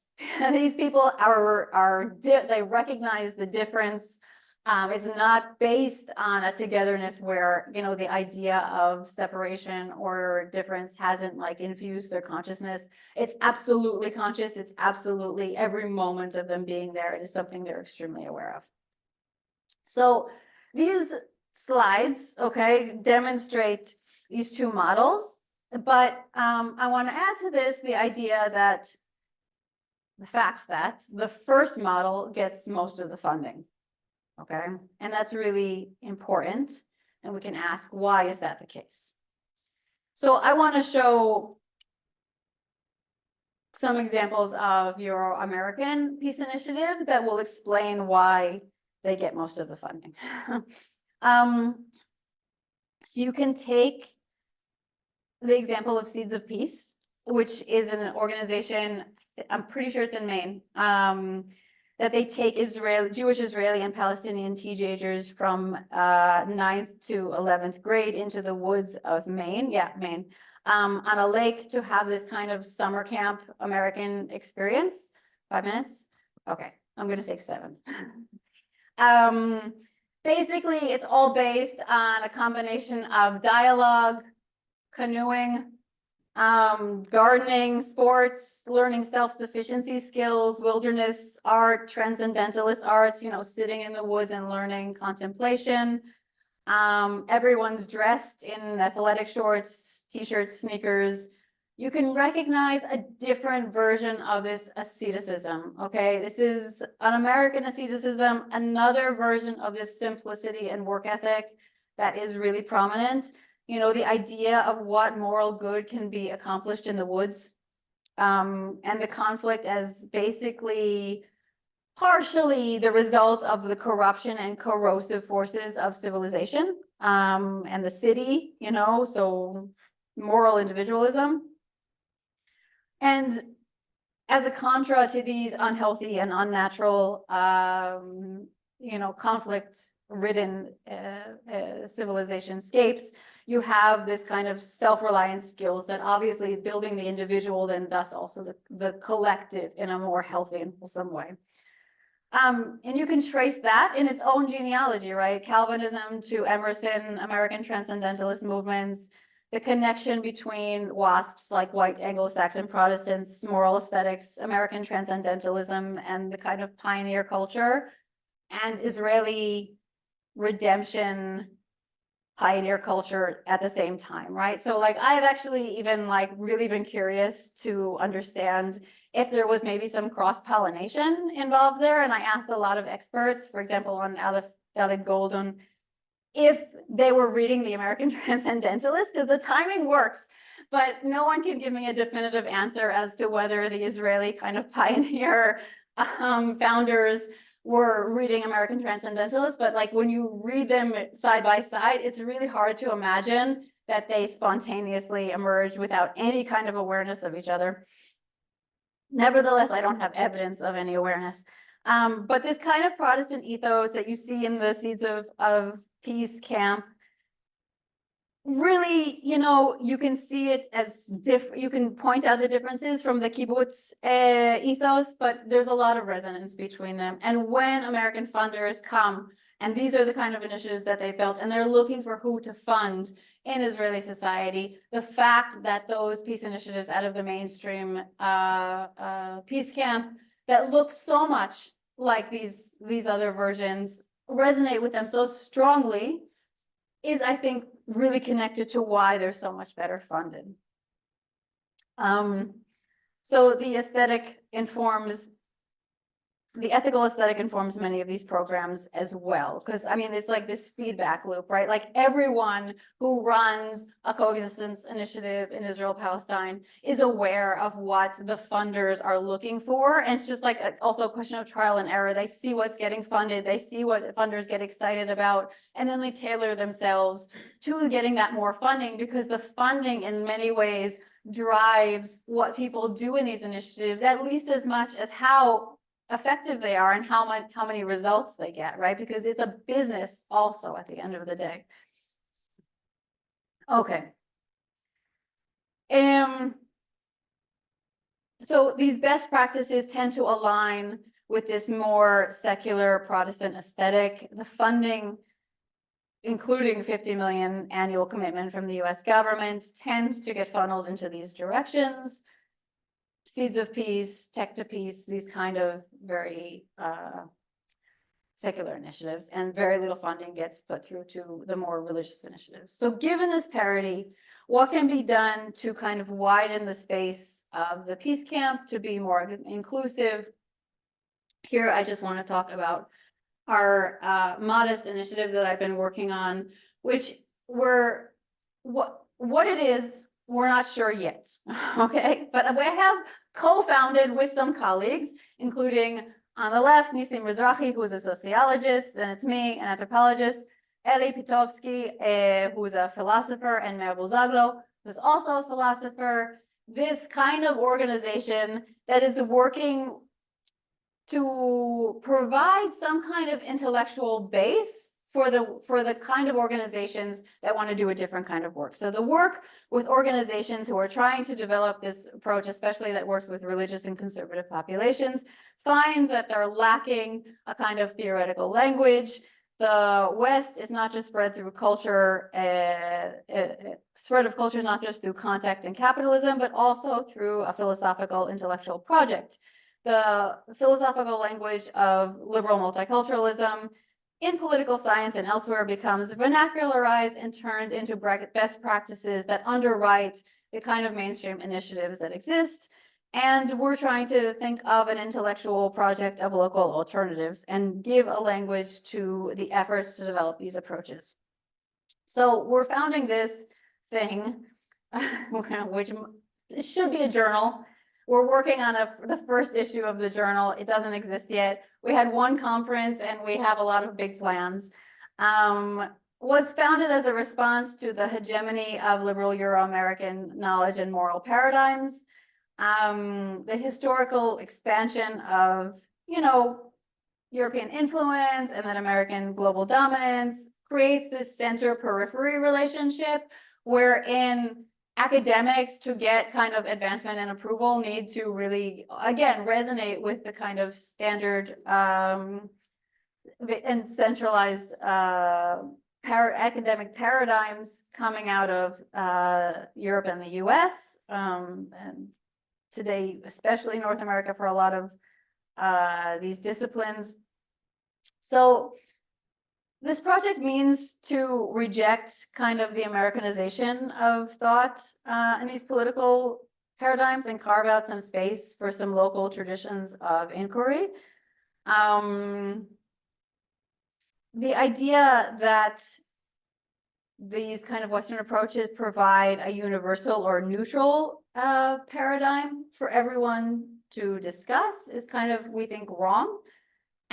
These people they recognize the difference. It's not based on a togetherness where, you know, the idea of separation or difference hasn't like infused their consciousness. It's absolutely conscious. It's absolutely every moment of them being there. It is something they're extremely aware of. So these slides, okay, demonstrate these two models, but I want to add to this the idea that the fact that the first model gets most of the funding. Okay, and that's really important. And we can ask, why is that the case? So I want to show some examples of Euro-American peace initiatives that will explain why they get most of the funding. So you can take the example of Seeds of Peace, which is an organization, I'm pretty sure it's in Maine, that they take Jewish, Israeli, and Palestinian teenagers from 9th to 11th grade into the woods of Maine, Maine, on a lake to have this kind of summer camp American experience. 5 minutes? Okay, I'm gonna take 7. Basically, it's all based on a combination of dialogue, canoeing, gardening, sports, learning self-sufficiency skills, wilderness art, transcendentalist arts, you know, sitting in the woods and learning contemplation. Everyone's dressed in athletic shorts, t-shirts, sneakers. You can recognize a different version of this asceticism, okay? This is an American asceticism, another version of this simplicity and work ethic that is really prominent. You know, the idea of what moral good can be accomplished in the woods, and the conflict as basically partially the result of the corruption and corrosive forces of civilization, and the city, you know, so moral individualism. And as a contra to these unhealthy and unnatural, you know, conflict-ridden civilization scapes, you have this kind of self-reliance skills that obviously building the individual, then thus also the collective in a more healthy and wholesome way. And you can trace that in its own genealogy, right? Calvinism to Emerson, American transcendentalist movements, the connection between WASPs like white Anglo-Saxon Protestants, moral aesthetics, American transcendentalism, and the kind of pioneer culture, and Israeli redemption pioneer culture at the same time, right? So like I've actually even like really been curious to understand if there was maybe some cross-pollination involved there. And I asked a lot of experts, for example, on David Golden, if they were reading the American Transcendentalists, because the timing works, but no one can give me a definitive answer as to whether the Israeli kind of pioneer founders were reading American Transcendentalists. But like when you read them side by side, it's really hard to imagine that they spontaneously emerged without any kind of awareness of each other. Nevertheless, I don't have evidence of any awareness. But this kind of Protestant ethos that you see in the Seeds of Peace camp, really, you know, you can see it as you can point out the differences from the kibbutz ethos, but there's a lot of resonance between them. And when American funders come, and these are the kind of initiatives that they built, and they're looking for who to fund in Israeli society, the fact that those peace initiatives out of the mainstream peace camp that look so much like these other versions resonate with them so strongly is, I think, really connected to why they're so much better funded. So the aesthetic informs the ethical aesthetic informs many of these programs as well, because I mean, it's like this feedback loop, right? Like everyone who runs a coexistence initiative in Israel Palestine is aware of what the funders are looking for, and it's just like also a question of trial and error. They see what's getting funded, they see what funders get excited about, and then they tailor themselves to getting that more funding, because the funding in many ways drives what people do in these initiatives at least as much as how effective they are and how many results they get, right? Because it's a business also at the end of the day. Okay. So these best practices tend to align with this more secular Protestant aesthetic. The funding, including 50 million annual commitment from the US government, tends to get funneled into these directions. Seeds of Peace, Tech to Peace, these kind of very secular initiatives, and very little funding gets put through to the more religious initiatives. So given this parity, what can be done to kind of widen the space of the Peace Camp to be more inclusive? Here, I just want to talk about our modest initiative that I've been working on, which what it is, we're not sure yet, okay? But we have co-founded with some colleagues, including on the left, Nissim Mizrahi, who is a sociologist, and it's me, an anthropologist, Eli Pitovsky, who's a philosopher, and Meir Buzaglo, who's also a philosopher. This kind of organization that is working to provide some kind of intellectual base for the kind of organizations that want to do a different kind of work. So the work with organizations who are trying to develop this approach, especially that works with religious and conservative populations, find that they're lacking a kind of theoretical language. The West is not just spread through culture, spread of culture is not just through contact and capitalism, but also through a philosophical intellectual project. The philosophical language of liberal multiculturalism in political science and elsewhere becomes vernacularized and turned into best practices that underwrite the kind of mainstream initiatives that exist. And we're trying to think of an intellectual project of local alternatives and give a language to the efforts to develop these approaches. So we're founding this thing, which should be a journal. We're working on the first issue of the journal. It doesn't exist yet. We had one conference and we have a lot of big plans. Was founded as a response to the hegemony of liberal Euro-American knowledge and moral paradigms. The historical expansion of, European influence and then American global dominance creates this center-periphery relationship wherein academics, to get kind of advancement and approval, need to really, again, resonate with the kind of standard and centralized academic paradigms coming out of Europe and the US, and today, especially North America, for a lot of these disciplines. So this project means to reject kind of the Americanization of thought in these political paradigms and carve out some space for some local traditions of inquiry. The idea that these kind of Western approaches provide a universal or neutral paradigm for everyone to discuss is kind of, we think, wrong.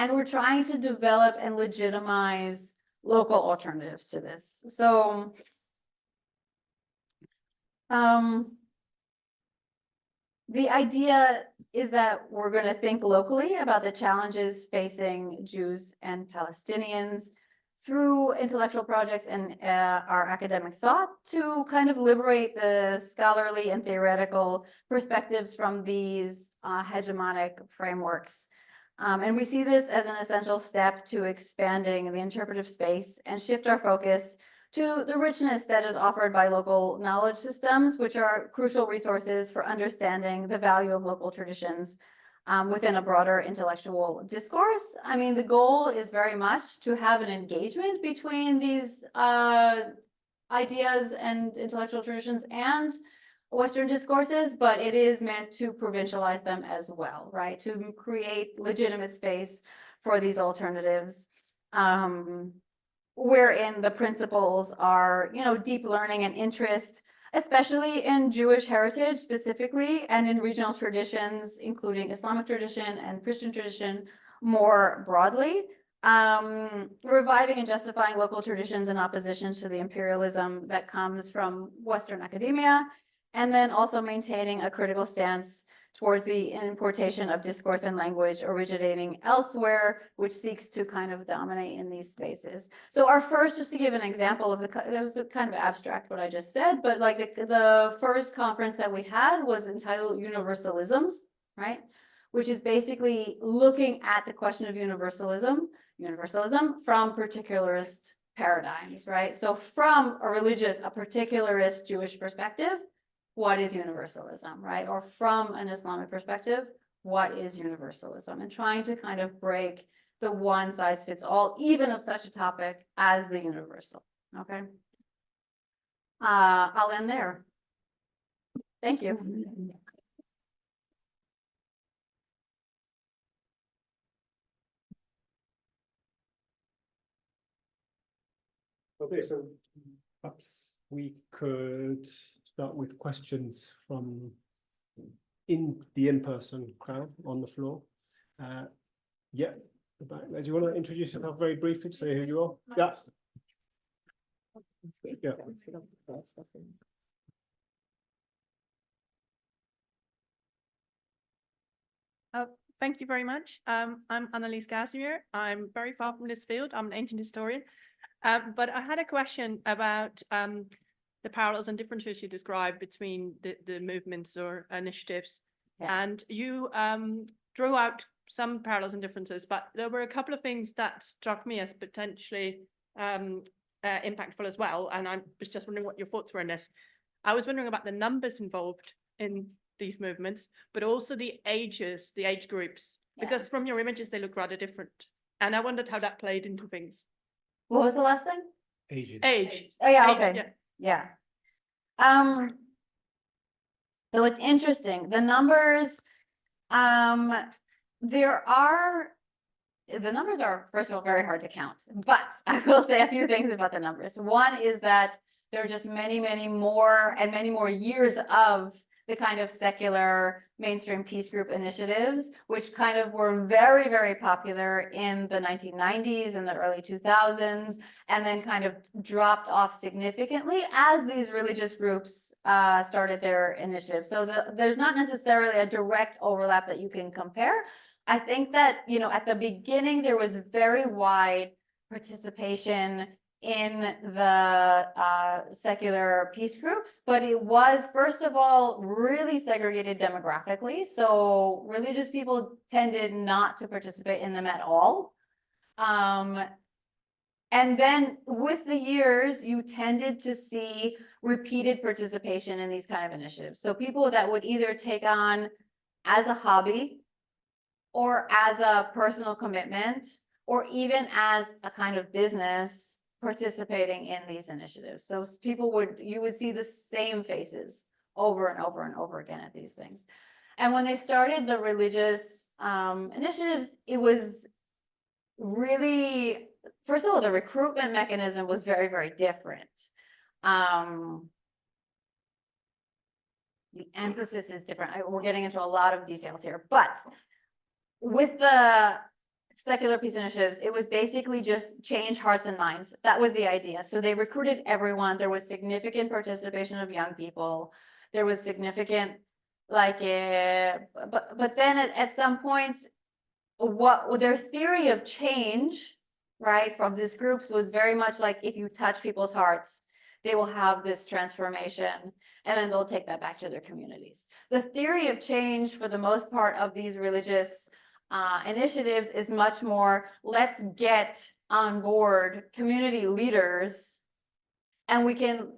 And we're trying to develop and legitimize local alternatives to this. So the idea is that we're going to think locally about the challenges facing Jews and Palestinians through intellectual projects and our academic thought to kind of liberate the scholarly and theoretical perspectives from these hegemonic frameworks. And we see this as an essential step to expanding the interpretive space and shift our focus to the richness that is offered by local knowledge systems, which are crucial resources for understanding the value of local traditions within a broader intellectual discourse. I mean, the goal is very much to have an engagement between these ideas and intellectual traditions and Western discourses, but it is meant to provincialize them as well, right? To create legitimate space for these alternatives. Wherein the principles are, deep learning and interest, especially in Jewish heritage specifically, and in regional traditions, including Islamic tradition and Christian tradition more broadly. Reviving and justifying local traditions in opposition to the imperialism that comes from Western academia, and then also maintaining a critical stance towards the importation of discourse and language originating elsewhere, which seeks to kind of dominate in these spaces. So our first, just to give an example of it was kind of abstract what I just said, but like the first conference that we had was entitled Universalisms, right? Which is basically looking at the question of universalism from particularist paradigms, right? So from a particularist Jewish perspective, what is universalism, right? Or from an Islamic perspective, what is universalism? And trying to kind of break the one size fits all, even of such a topic as the universal, okay? I'll end there. Thank you. Okay, so perhaps we could start with questions from the in-person crowd on the floor. Yeah, do you want to introduce yourself very briefly, say who you are? Yeah. Yeah. Thank you very much. I'm Annelies Casimir. I'm very far from this field. I'm an ancient historian. But I had a question about the parallels and differences you described between the movements or initiatives. Yeah. And you drew out some parallels and differences, but there were a couple of things that struck me as potentially impactful as well. And I was just wondering what your thoughts were on this. I was wondering about the numbers involved in these movements, but also the age groups, because from your images, they look rather different. And I wondered how that played into things. What was the last thing? Age. Oh, yeah, Age, okay. Yeah. So it's interesting. The numbers, the numbers are, first of all, very hard to count, but I will say a few things about the numbers. One is that there are just many, many more years of the kind of secular mainstream peace group initiatives, which kind of were very, very popular in the 1990s and the early 2000s, and then kind of dropped off significantly as these religious groups started their initiatives. So there's not necessarily a direct overlap that you can compare. I think that, at the beginning, there was very wide participation in the secular peace groups, but it was, first of all, really segregated demographically. So religious people tended not to participate in them at all. And then with the years, you tended to see repeated participation in these kind of initiatives. So people that would either take on as a hobby or as a personal commitment, or even as a kind of business participating in these initiatives. So you would see the same faces over and over and over again at these things. And when they started the religious initiatives, it was really, first of all, the recruitment mechanism was very, very different. The emphasis is different. We're getting into a lot of details here, but with the secular peace initiatives, it was basically just change hearts and minds. That was the idea. So they recruited everyone. There was significant participation of young people. There was significant, but then at some points, what their theory of change, right, from these groups was very much like, if you touch people's hearts, they will have this transformation, and then they'll take that back to their communities. The theory of change, for the most part, of these religious initiatives is much more, let's get on board community leaders and we can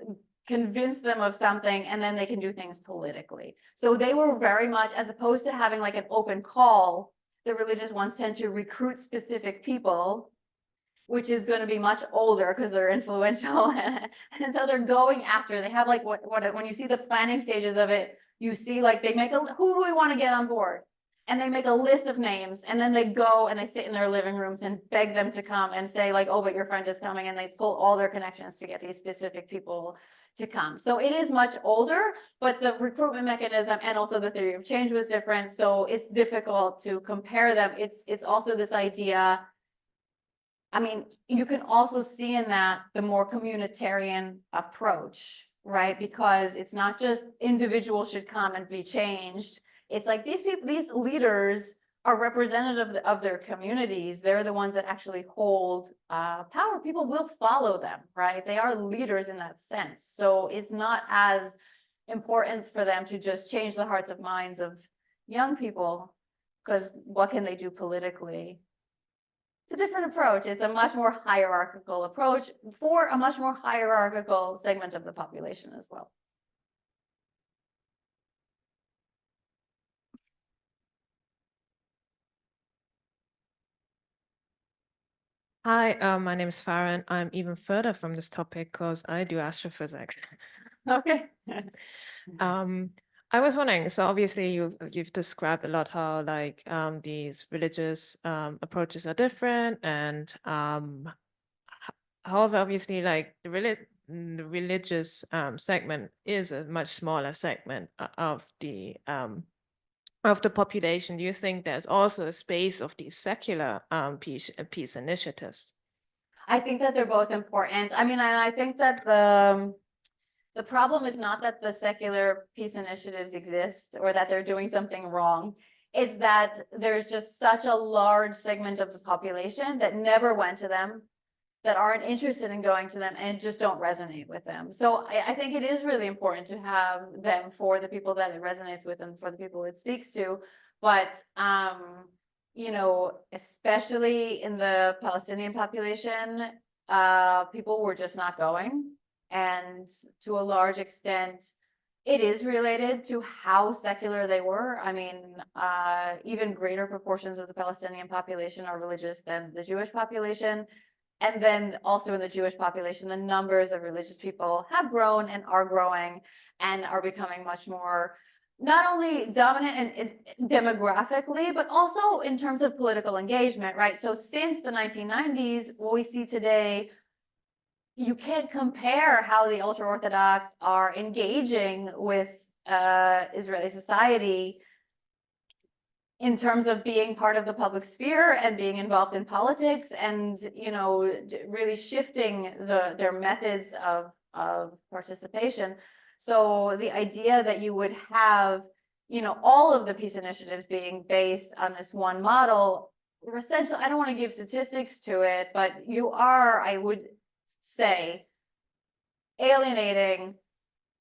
convince them of something, and then they can do things politically. So they were very much, as opposed to having like an open call, the religious ones tend to recruit specific people. which is going to be much older because they're influential. And so they're going after, they have like when you see the planning stages of it, you see like they make who do we want to get on board? And they make a list of names, and then they go and they sit in their living rooms and beg them to come and say like, oh, but your friend is coming, and they pull all their connections to get these specific people to come. So it is much older, but the recruitment mechanism and also the theory of change was different. So it's difficult to compare them. It's also this idea. I mean, you can also see in that the more communitarian approach, right? Because it's not just individuals should come and be changed. It's like these people, these leaders are representative of their communities. They're the ones that actually hold power. People will follow them, right? They are leaders in that sense. So it's not as important for them to just change the hearts and minds of young people, because what can they do politically? It's a different approach. It's a much more hierarchical approach for a much more hierarchical segment of the population as well. Hi, my name is Farah, and I'm even further from this topic because I do astrophysics. Okay. I was wondering, so obviously you've described a lot how like these religious approaches are different, and however, obviously like the religious segment is a much smaller segment of the population. Do you think there's also a space of these secular peace initiatives? I think that they're both important. I mean, and I think that the problem is not that the secular peace initiatives exist or that they're doing something wrong. It's that there's just such a large segment of the population that never went to them, that aren't interested in going to them, and just don't resonate with them. So I think it is really important to have them for the people that it resonates with and for the people it speaks to. But you know, especially in the Palestinian population, people were just not going. And to a large extent, it is related to how secular they were. I mean, even greater proportions of the Palestinian population are religious than the Jewish population. And then also in the Jewish population, the numbers of religious people have grown and are growing and are becoming much more not only dominant and demographically, but also in terms of political engagement, right? So since the 1990s, what we see today, you can't compare how the ultra-Orthodox are engaging with Israeli society in terms of being part of the public sphere and being involved in politics, and you know, really shifting their methods of participation. So the idea that you would have, you know, all of the peace initiatives being based on this one model, essentially, I don't want to give statistics to it, but you are, I would say, alienating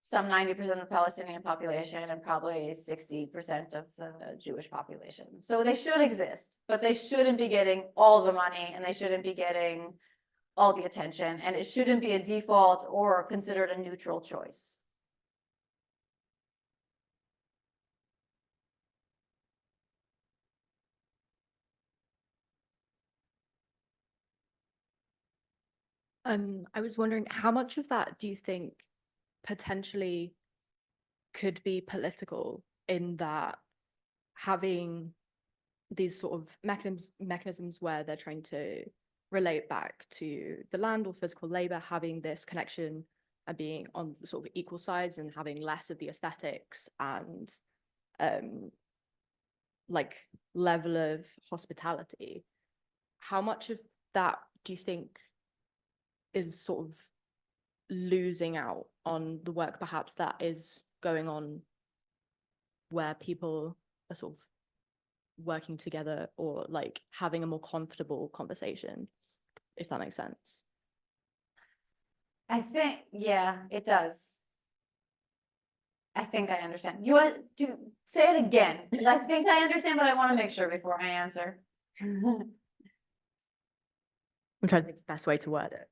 some 90% of the Palestinian population and probably 60% of the Jewish population. So they should exist, but they shouldn't be getting all the money, and they shouldn't be getting all the attention, and it shouldn't be a default or considered a neutral choice. I was wondering, how much of that do you think potentially could be political, in that having these sort of mechanisms where they're trying to relate back to the land or physical labor, having this connection and being on sort of equal sides, and having less of the aesthetics and like level of hospitality? How much of that do you think is sort of losing out on the work perhaps that is going on, where people are sort of working together or like having a more comfortable conversation, if that makes sense? I think, yeah, it does. I think I understand. You want to say it again? Because I think I understand, but I want to make sure before I answer. I'm trying to think the best way to word it.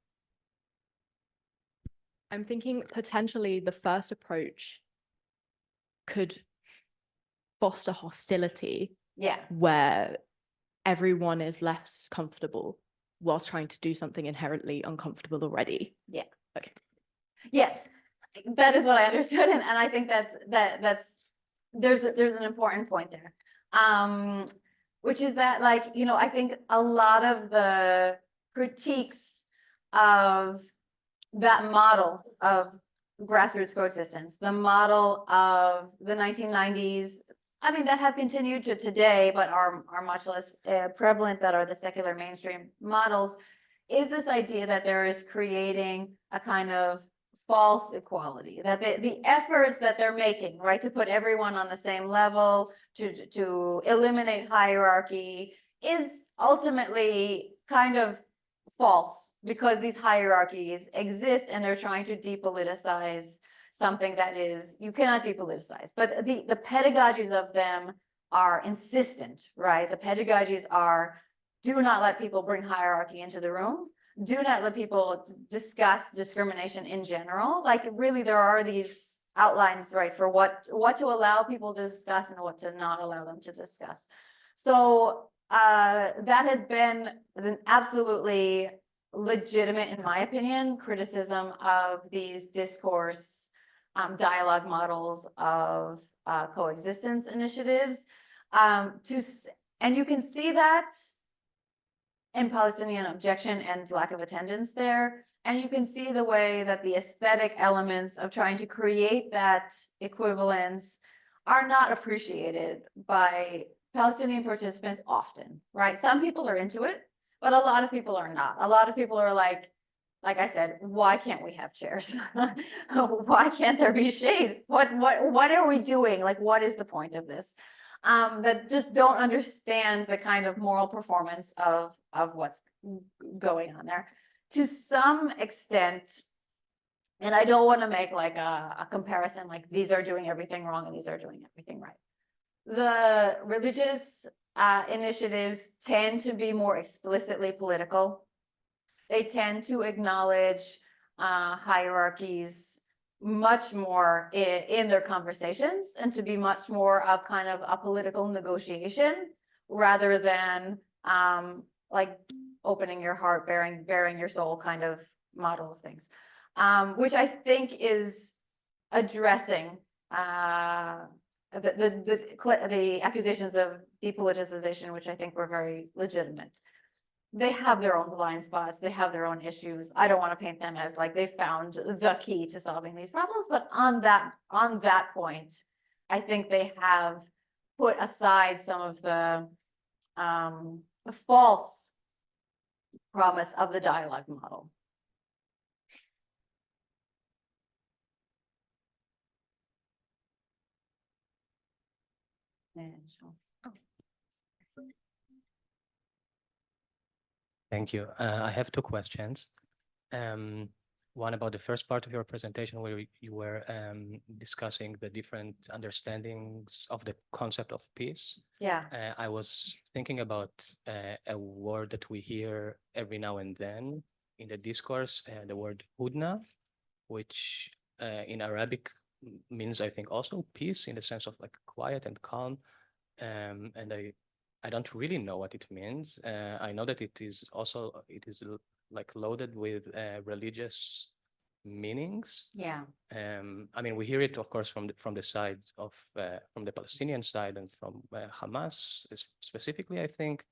I'm thinking potentially the first approach could foster hostility Yeah. where everyone is less comfortable whilst trying to do something inherently uncomfortable already. Yes, that is what I understood, and I think there's an important point there. Which is that, like, you know, I think a lot of the critiques of that model of grassroots coexistence, the model of the 1990s, I mean, that have continued to today, but are much less prevalent, that are the secular mainstream models, is this idea that there is creating a kind of false equality, that the efforts that they're making, right, to put everyone on the same level, to eliminate hierarchy, is ultimately kind of false, because these hierarchies exist and they're trying to depoliticize something that is, you cannot depoliticize, but the pedagogies of them are insistent, right? The pedagogies are, do not let people bring hierarchy into the room. Do not let people discuss discrimination in general. Like, really, there are these outlines, right, for what to allow people to discuss and what to not allow them to discuss. So that has been an absolutely legitimate, in my opinion, criticism of these discourse dialogue models of coexistence initiatives. And you can see that in Palestinian objection and lack of attendance there. And you can see the way that the aesthetic elements of trying to create that equivalence are not appreciated by Palestinian participants often, right? Some people are into it, but a lot of people are not. A lot of people are like I said, why can't we have chairs? Why can't there be shade? What are we doing? Like, what is the point of this? That just don't understand the kind of moral performance of what's going on there. To some extent, and I don't want to make like a comparison, like these are doing everything wrong and these are doing everything right. The religious initiatives tend to be more explicitly political. They tend to acknowledge hierarchies much more in their conversations, and to be much more of kind of a political negotiation rather than like opening your heart, bearing your soul kind of model of things, which I think is addressing the accusations of depoliticization, which I think were very legitimate. They have their own blind spots, they have their own issues. I don't want to paint them as like they found the key to solving these problems, but on that point, I think they have put aside some of the false promise of the dialogue model. Thank you. I have two questions. One about the first part of your presentation, where you were discussing the different understandings of the concept of peace. Yeah. I was thinking about a word that we hear every now and then in the discourse, the word hudna, which in Arabic means, I think, also peace in the sense of like quiet and calm. And I don't really know what it means. I know that it is like loaded with religious meanings. Yeah. I mean, we hear it, of course, from the side of from the Palestinian side and from Hamas specifically, I think,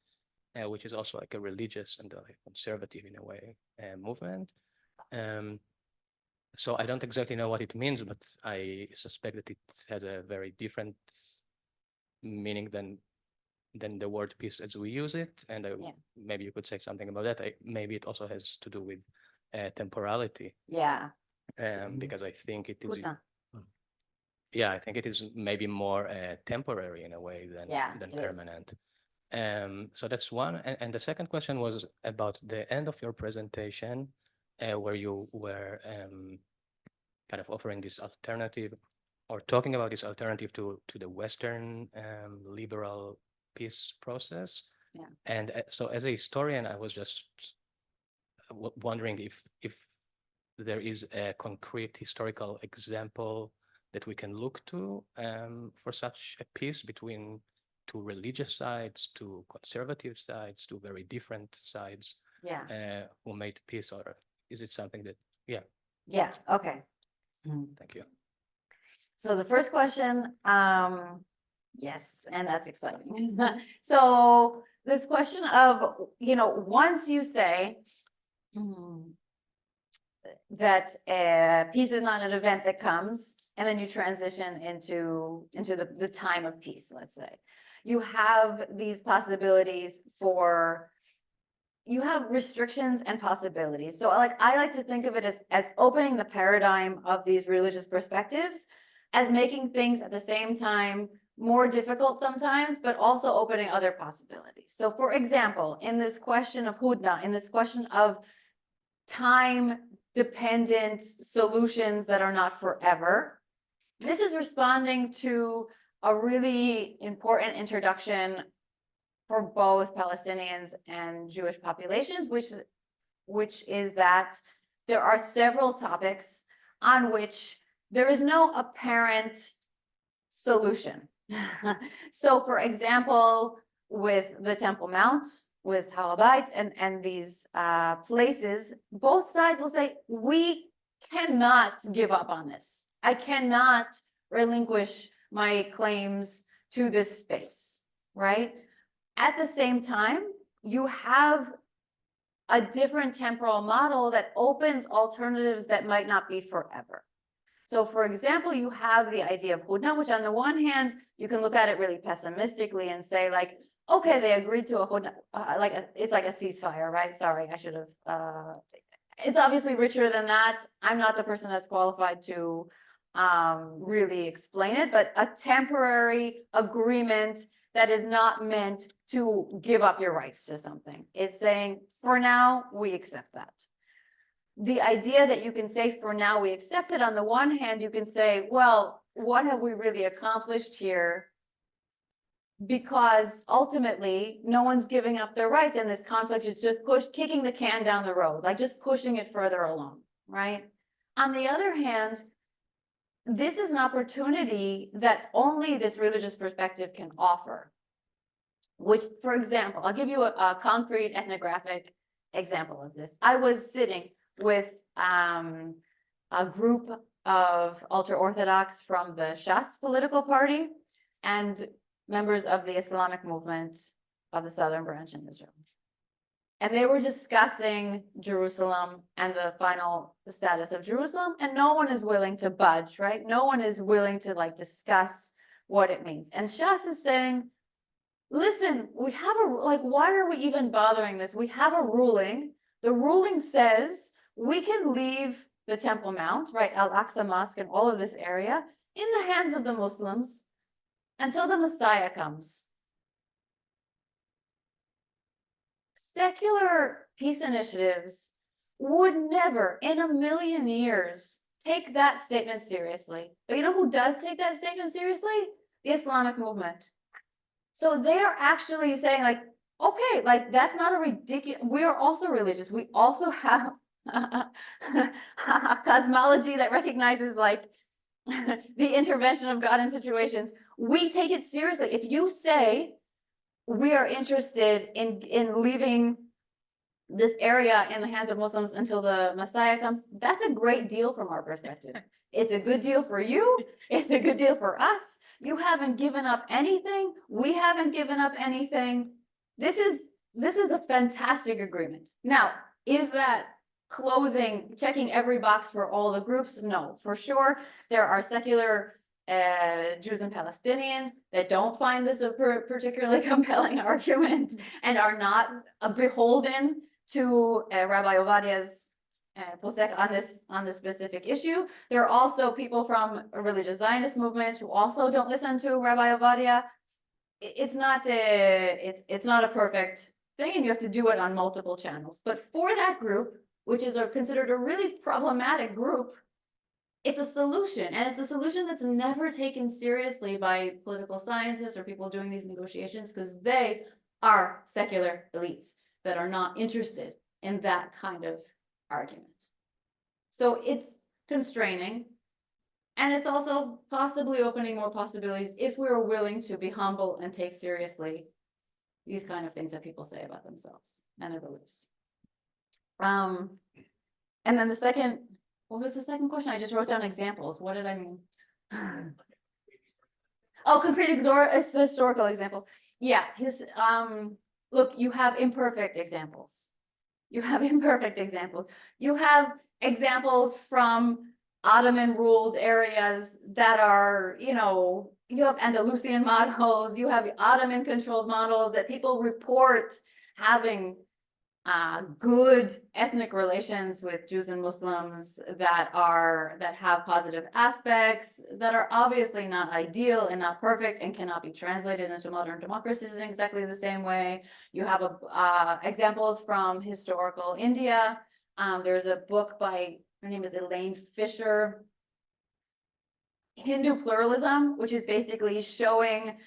which is also like a religious and conservative in a way movement. So I don't exactly know what it means, but I suspect that it has a very different meaning than the word peace as we use it. And maybe you could say something about that. Maybe it also has to do with temporality. Yeah. Because I think it is. Yeah, I think it is maybe more temporary in a way than permanent. So that's one. And the second question was about the end of your presentation, where you were kind of offering this alternative, or talking about this alternative to the Western liberal peace process. Yeah. And so as a historian, I was just wondering if there is a concrete historical example that we can look to for such a peace between two religious sides, two conservative sides, two very different sides. Yeah, who made peace, or is it something that, yeah, yeah, okay. thank you. So the first question, yes, and that's exciting. So this question of, once you say that peace is not an event that comes, and then you transition into the time of peace, let's say. You have these possibilities you have restrictions and possibilities. So I like to think of it as opening the paradigm of these religious perspectives, as making things at the same time more difficult sometimes, but also opening other possibilities. So for example, in this question of hudna, in this question of time-dependent solutions that are not forever, this is responding to a really important introduction for both Palestinians and Jewish populations, which is that there are several topics on which there is no apparent solution. So for example, with the Temple Mount, with Har HaBayit and these places, both sides will say, we cannot give up on this. I cannot relinquish my claims to this space, right? At the same time, you have a different temporal model that opens alternatives that might not be forever. So for example, you have the idea of hudna, which on the one hand, you can look at it really pessimistically and say like, okay, they agreed to a hudna, it's like a ceasefire, right? Sorry, I should have, it's obviously richer than that. I'm not the person that's qualified to really explain it, but a temporary agreement that is not meant to give up your rights to something. It's saying, for now, we accept that. The idea that you can say, for now, we accept it, on the one hand, you can say, well, what have we really accomplished here? Because ultimately, no one's giving up their rights, and this conflict is just kicking the can down the road, like just pushing it further along, right? On the other hand, this is an opportunity that only this religious perspective can offer. Which, for example, I'll give you a concrete ethnographic example of this. I was sitting with a group of ultra-Orthodox from the Shas political party and members of the Islamic movement of the Southern Branch in Israel. And they were discussing Jerusalem and the final status of Jerusalem, and no one is willing to budge, right? No one is willing to discuss what it means. And Shas is saying, listen, we have why are we even bothering this? We have a ruling. The ruling says we can leave the Temple Mount, right? Al-Aqsa Mosque and all of this area in the hands of the Muslims until the Messiah comes. Secular peace initiatives would never in a million years take that statement seriously. But you know who does take that statement seriously? The Islamic movement. So they're actually saying okay, that's not a ridiculous, we are also religious. We also have a cosmology that recognizes the intervention of God in situations. We take it seriously. If you say we are interested in leaving this area in the hands of Muslims until the Messiah comes, that's a great deal from our perspective. It's a good deal for you. It's a good deal for us. You haven't given up anything. We haven't given up anything. This is a fantastic agreement. Now, is that checking every box for all the groups? No, for sure. There are secular Jews and Palestinians that don't find this a particularly compelling argument and are not beholden to Rabbi Ovadia's posek on this specific issue. There are also people from a religious Zionist movement who also don't listen to Rabbi Ovadia. It's not a perfect thing, and you have to do it on multiple channels. But for that group, which is considered a really problematic group, it's a solution, and it's a solution that's never taken seriously by political scientists or people doing these negotiations, because they are secular elites that are not interested in that kind of argument. So it's constraining, and it's also possibly opening more possibilities if we're willing to be humble and take seriously these kind of things that people say about themselves and their beliefs. And then the second, what was the second question? I just wrote down examples. What did I mean? Oh, concrete historical example. Yeah, look, you have imperfect examples. You have imperfect examples. You have examples from Ottoman ruled areas that are, you have Andalusian models, you have Ottoman controlled models that people report having good ethnic relations with Jews and Muslims that have positive aspects, that are obviously not ideal and not perfect and cannot be translated into modern democracies in exactly the same way. You have examples from historical India. There's a book by, her name is Elaine Fisher, Hindu Pluralism, which is basically showing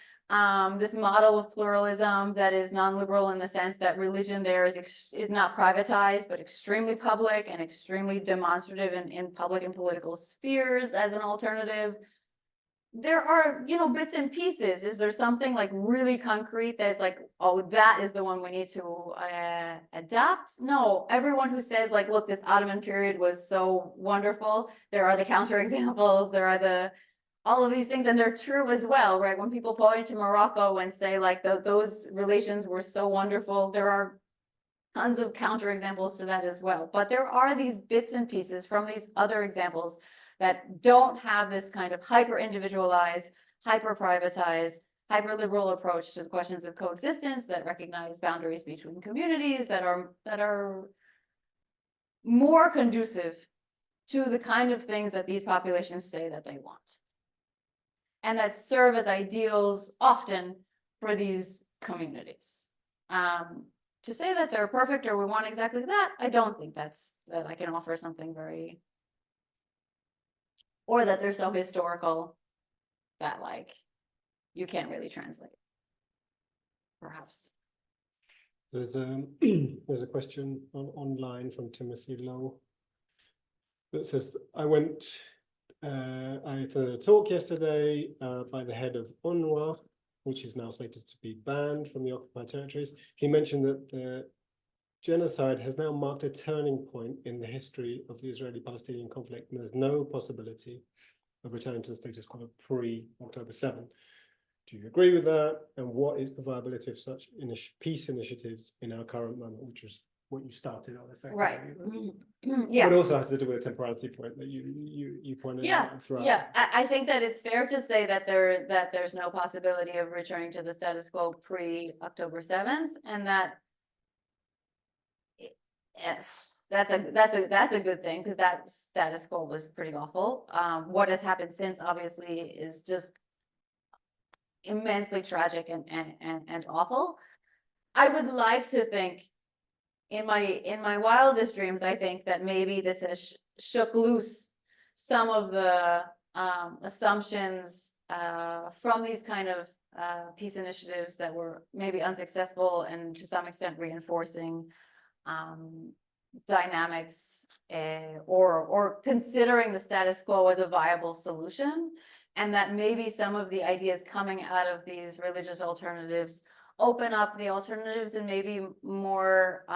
this model of pluralism that is non-liberal in the sense that religion there is not privatized, but extremely public and extremely demonstrative in public and political spheres as an alternative. There are, bits and pieces. Is there something like really concrete that's like, oh, that is the one we need to adapt? No, everyone who says like, look, this Ottoman period was so wonderful. There are the counterexamples. There are all of these things, and they're true as well, right? When people point to Morocco and say like those relations were so wonderful, there are tons of counterexamples to that as well. But there are these bits and pieces from these other examples that don't have this kind of hyper-individualized, hyper-privatized, hyper-liberal approach to the questions of coexistence, that recognize boundaries between communities, that are more conducive to the kind of things that these populations say that they want, and that serve as ideals often for these communities. To say that they're perfect or we want exactly that, I don't think that I can offer something very, or that they're so historical that like you can't really translate, perhaps. There's a question online from Timothy Lowe that says, I had a talk yesterday by the head of UNRWA, which is now slated to be banned from the occupied territories. He mentioned that the genocide has now marked a turning point in the history of the Israeli-Palestinian conflict, and there's no possibility of returning to the status quo pre-October 7. Do you agree with that? And what is the viability of such peace initiatives in our current moment, which was what you started on effectively? Right. Yeah. But also has to do with the temporality point that you pointed out throughout. Yeah, I think that it's fair to say that there's no possibility of returning to the status quo pre-October 7th, and that that's a good thing, because that status quo was pretty awful. What has happened since obviously is just immensely tragic and awful. I would like to think, in my wildest dreams, I think that maybe this has shook loose some of the assumptions from these kind of peace initiatives that were maybe unsuccessful, and to some extent reinforcing dynamics or considering the status quo as a viable solution, and that maybe some of the ideas coming out of these religious alternatives open up the alternatives in maybe more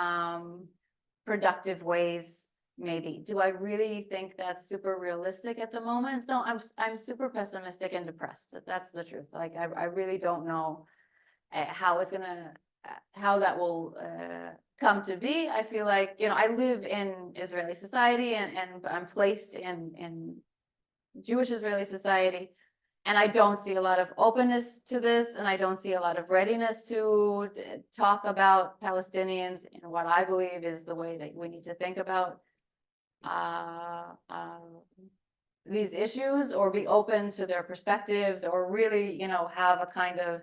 productive ways. Maybe. Do I really think that's super realistic at the moment? No, I'm super pessimistic and depressed. That's the truth. Like I really don't know how that will come to be. I feel like, I live in Israeli society and I'm placed in Jewish Israeli society, and I don't see a lot of openness to this, and I don't see a lot of readiness to talk about Palestinians in what I believe is the way that we need to think about these issues, or be open to their perspectives, or really, have a kind of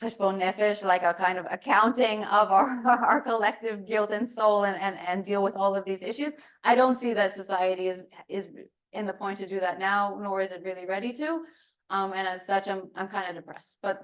cheshbon nefesh, like a kind of accounting of our collective guilt and soul, and deal with all of these issues. I don't see that society is in the point to do that now, nor is it really ready to. And as such, I'm kind of depressed. But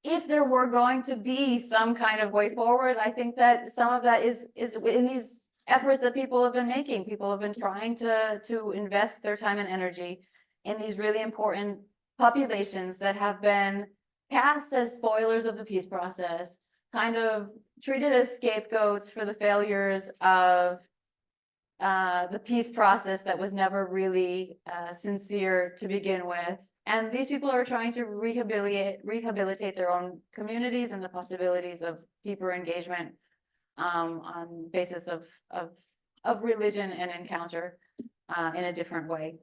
if there were going to be some kind of way forward, I think that some of that is in these efforts that people have been making. People have been trying to invest their time and energy in these really important populations that have been cast as spoilers of the peace process, kind of treated as scapegoats for the failures of the peace process that was never really sincere to begin with. And these people are trying to rehabilitate their own communities and the possibilities of deeper engagement on basis of religion and encounter in a different way.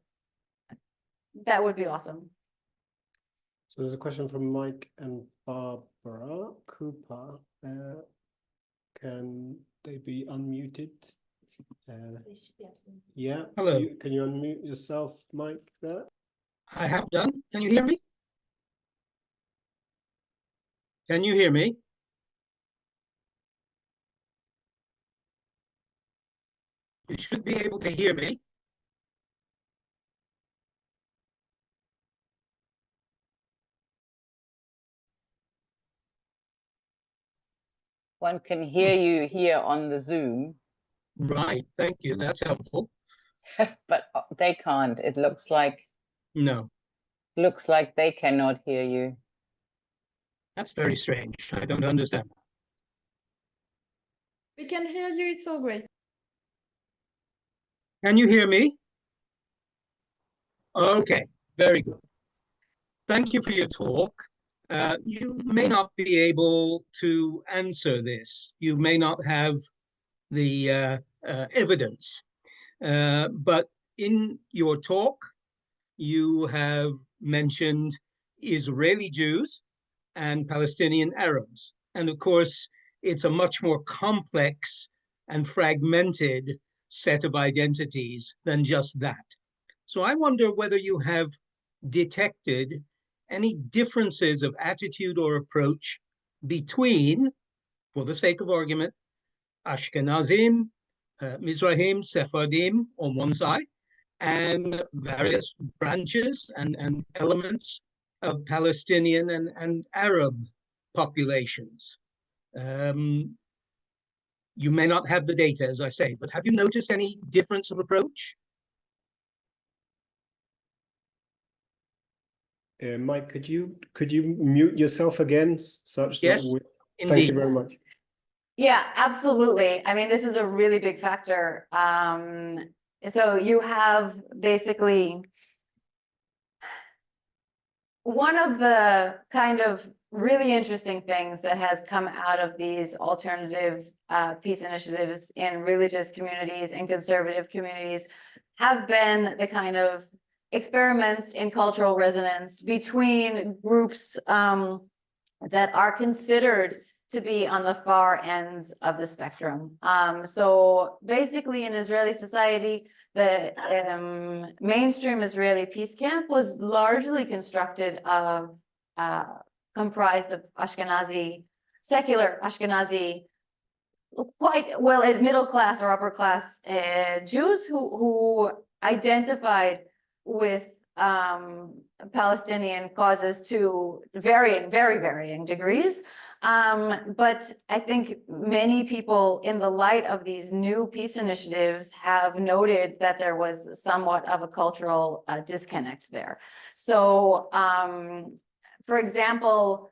That would be awesome. So there's a question from Mike and Barbara Cooper. Can they be unmuted? Yeah. Hello. Can you unmute yourself, Mike, there? I have done. Can you hear me? Can you hear me? You should be able to hear me. One can hear you here on the Zoom, Right. Thank you. That's helpful. but they can't. It looks like No, they cannot hear you. that's very strange. I don't understand. We can hear you, it's all great. Can you hear me? Okay, very good. Thank you for your talk. You may not be able to answer this. You may not have the evidence. But in your talk, you have mentioned Israeli Jews and Palestinian Arabs. And of course, it's a much more complex and fragmented set of identities than just that. So I wonder whether you have detected any differences of attitude or approach between, for the sake of argument, Ashkenazim, Mizrahim, Sephardim on one side, and various branches and elements of Palestinian and Arab populations. You may not have the data, as I say, but have you noticed any difference of approach? Mike, could you mute yourself again, such that Yes, thank you indeed. very much. Yeah, absolutely. I mean, this is a really big factor. So you have basically one of the kind of really interesting things that has come out of these alternative peace initiatives in religious communities and conservative communities have been the kind of experiments in cultural resonance between groups that are considered to be on the far ends of the spectrum. So basically in Israeli society, the mainstream Israeli peace camp was largely constructed of, comprised of Ashkenazi, secular Ashkenazi, quite well, middle class or upper class Jews who identified with Palestinian causes to very varying degrees. But I think many people in the light of these new peace initiatives have noted that there was somewhat of a cultural disconnect there. So, for example,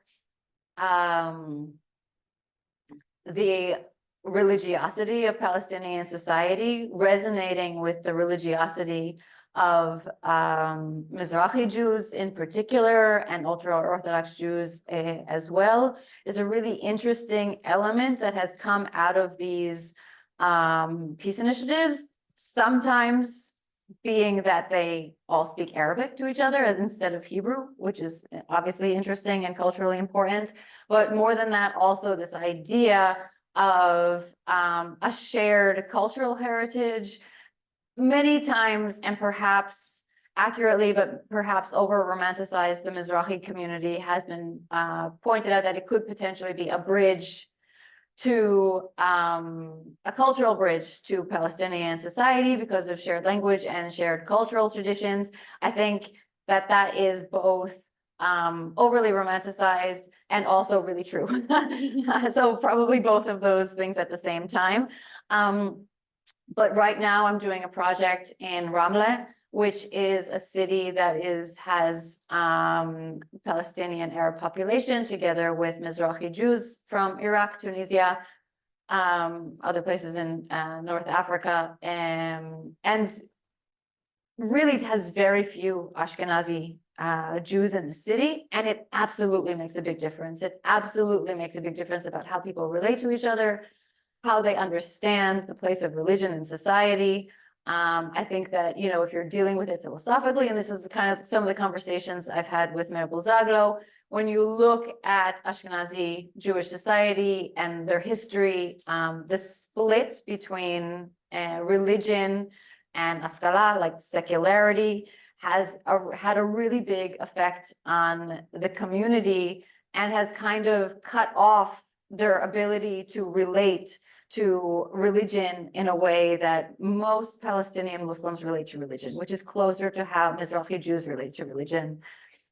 the religiosity of Palestinian society resonating with the religiosity of Mizrahi Jews in particular and ultra-Orthodox Jews as well is a really interesting element that has come out of these peace initiatives, sometimes being that they all speak Arabic to each other instead of Hebrew, which is obviously interesting and culturally important. But more than that, also this idea of a shared cultural heritage, many times, and perhaps accurately, but perhaps over-romanticized, the Mizrahi community has been pointed out that it could potentially be a bridge to a cultural bridge to Palestinian society because of shared language and shared cultural traditions. I think that that is both overly romanticized and also really true. So probably both of those things at the same time. But right now I'm doing a project in Ramleh which is a city that has Palestinian Arab population together with Mizrahi Jews from Iraq, Tunisia, other places in North Africa, and really has very few Ashkenazi Jews in the city, and it absolutely makes a big difference. It absolutely makes a big difference about how people relate to each other, how they understand the place of religion in society. I think that, you know, if you're dealing with it philosophically, and this is kind of some of the conversations I've had with Meir Buzaglo, when you look at Ashkenazi Jewish society and their history, the split between religion and Haskalah, like secularity, has had a really big effect on the community and has kind of cut off their ability to relate to religion in a way that most Palestinian Muslims relate to religion, which is closer to how Mizrahi Jews relate to religion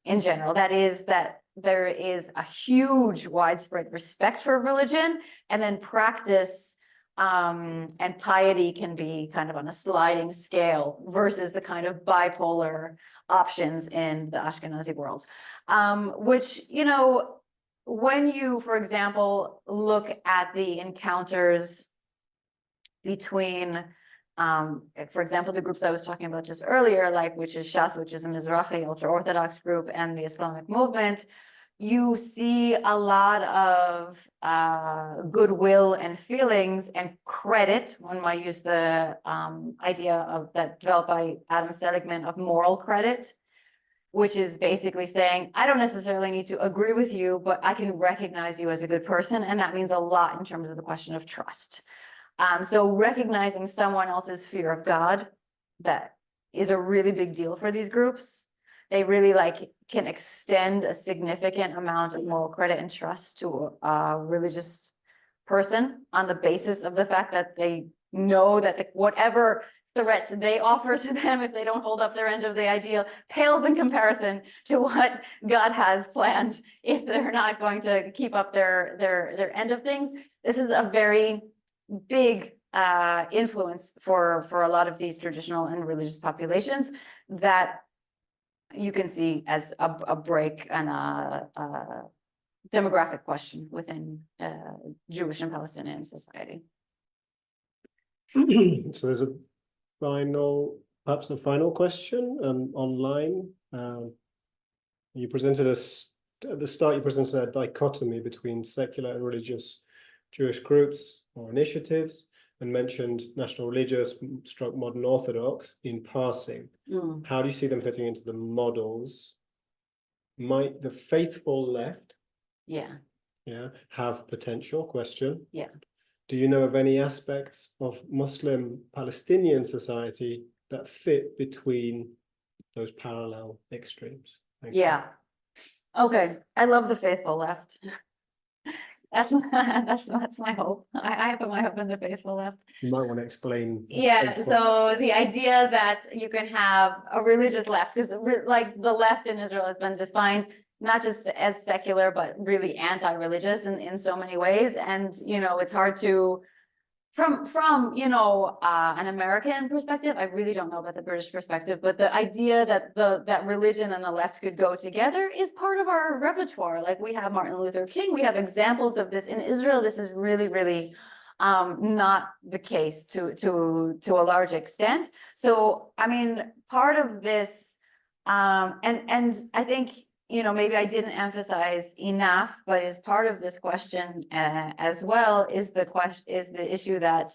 in general. That is that there is a huge widespread respect for religion, and then practice and piety can be kind of on a sliding scale versus the kind of bipolar options in the Ashkenazi world, which, you know, when you, for example, look at the encounters between, for example, the groups I was talking about just earlier, like which is Shas, which is a Mizrahi ultra-Orthodox group, and the Islamic movement, you see a lot of goodwill and feelings and credit. One might use the idea of that developed by Adam Seligman of moral credit, which is basically saying, I don't necessarily need to agree with you, but I can recognize you as a good person. And that means a lot in terms of the question of trust. So recognizing someone else's fear of God, that is a really big deal for these groups. They really can extend a significant amount of moral credit and trust to a religious person on the basis of the fact that they know that whatever threats they offer to them, if they don't hold up their end of the ideal, pales in comparison to what God has planned if they're not going to keep up their end of things. This is a very big influence for a lot of these traditional and religious populations that you can see as a break and a demographic question within Jewish and Palestinian society. So there's perhaps a final question online. You presented us at the start, you presented a dichotomy between secular and religious Jewish groups or initiatives, and mentioned National Religious / Modern Orthodox in passing. How do you see them fitting into the models? Might the faithful left have potential? Question. Yeah. Do you know of any aspects of Muslim Palestinian society that fit between those parallel extremes? Thank you. Okay. I love the faithful left. That's my hope. I put my hope in the faithful left. You might want to explain. Yeah, so the idea that you can have a religious left, because like the left in Israel has been defined not just as secular, but really anti-religious in so many ways. And, you know, it's hard to, from you know, an American perspective, I really don't know about the British perspective, but the idea that that religion and the left could go together is part of our repertoire. Like we have Martin Luther King, we have examples of this in Israel. This is really, really not the case to a large extent. So, I mean, part of this, and I think, you know, maybe I didn't emphasize enough, but is part of this question as well, is the issue that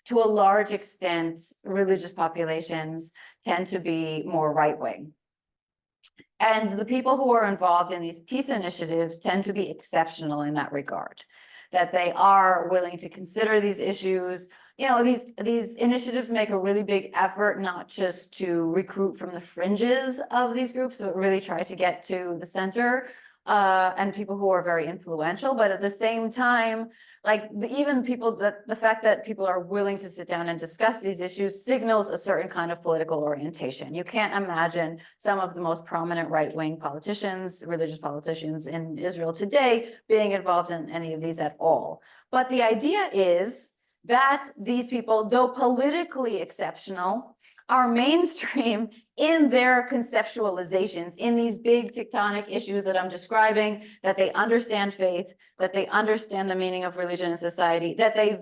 to a large extent, religious populations tend to be more right-wing. And the people who are involved in these peace initiatives tend to be exceptional in that regard, that they are willing to consider these issues. You know, these initiatives make a really big effort, not just to recruit from the fringes of these groups, but really try to get to the center and people who are very influential. But at the same time, like even people that the fact that people are willing to sit down and discuss these issues signals a certain kind of political orientation. You can't imagine some of the most prominent right-wing politicians, religious politicians in Israel today being involved in any of these at all. But the idea is that these people, though politically exceptional, are mainstream in their conceptualizations, in these big tectonic issues that I'm describing, that they understand faith, that they understand the meaning of religion in society, that they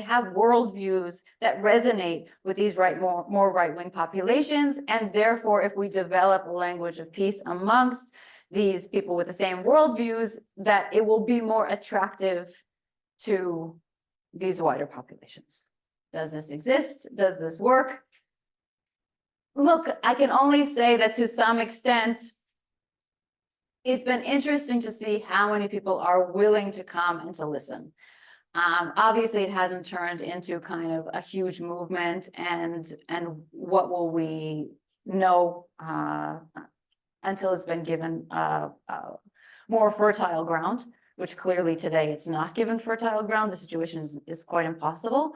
have worldviews that resonate with these more right-wing populations. And therefore, if we develop a language of peace amongst these people with the same worldviews, that it will be more attractive to these wider populations. Does this exist? Does this work? Look, I can only say that to some extent, it's been interesting to see how many people are willing to come and to listen. Obviously, it hasn't turned into kind of a huge movement, and what will we know until it's been given more fertile ground, which clearly today it's not given fertile ground. The situation is quite impossible.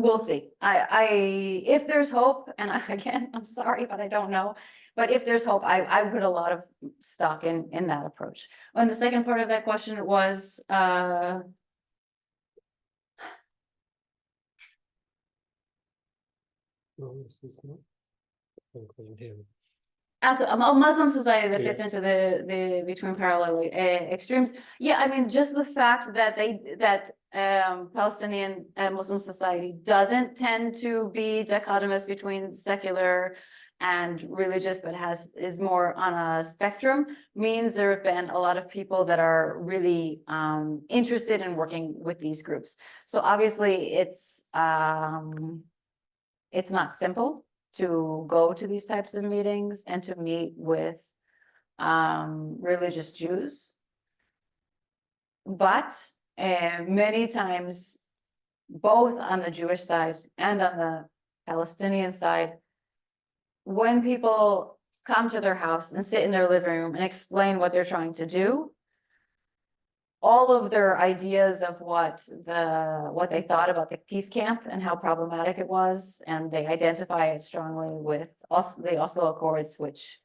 We'll see. If there's hope, and again, I'm sorry, but I don't know. But if there's hope, I put a lot of stock in that approach. On the second part of that question, it was No, this is not unclean here. as a Muslim society that fits into the between parallel extremes. Yeah, I mean, just the fact that Palestinian Muslim society doesn't tend to be dichotomous between secular and religious, but is more on a spectrum, means there have been a lot of people that are really interested in working with these groups. So obviously it's not simple to go to these types of meetings and to meet with religious Jews. But many times, both on the Jewish side and on the Palestinian side, when people come to their house and sit in their living room and explain what they're trying to do, all of their ideas of what they thought about the peace camp and how problematic it was, and they identify it strongly with the Oslo Accords, which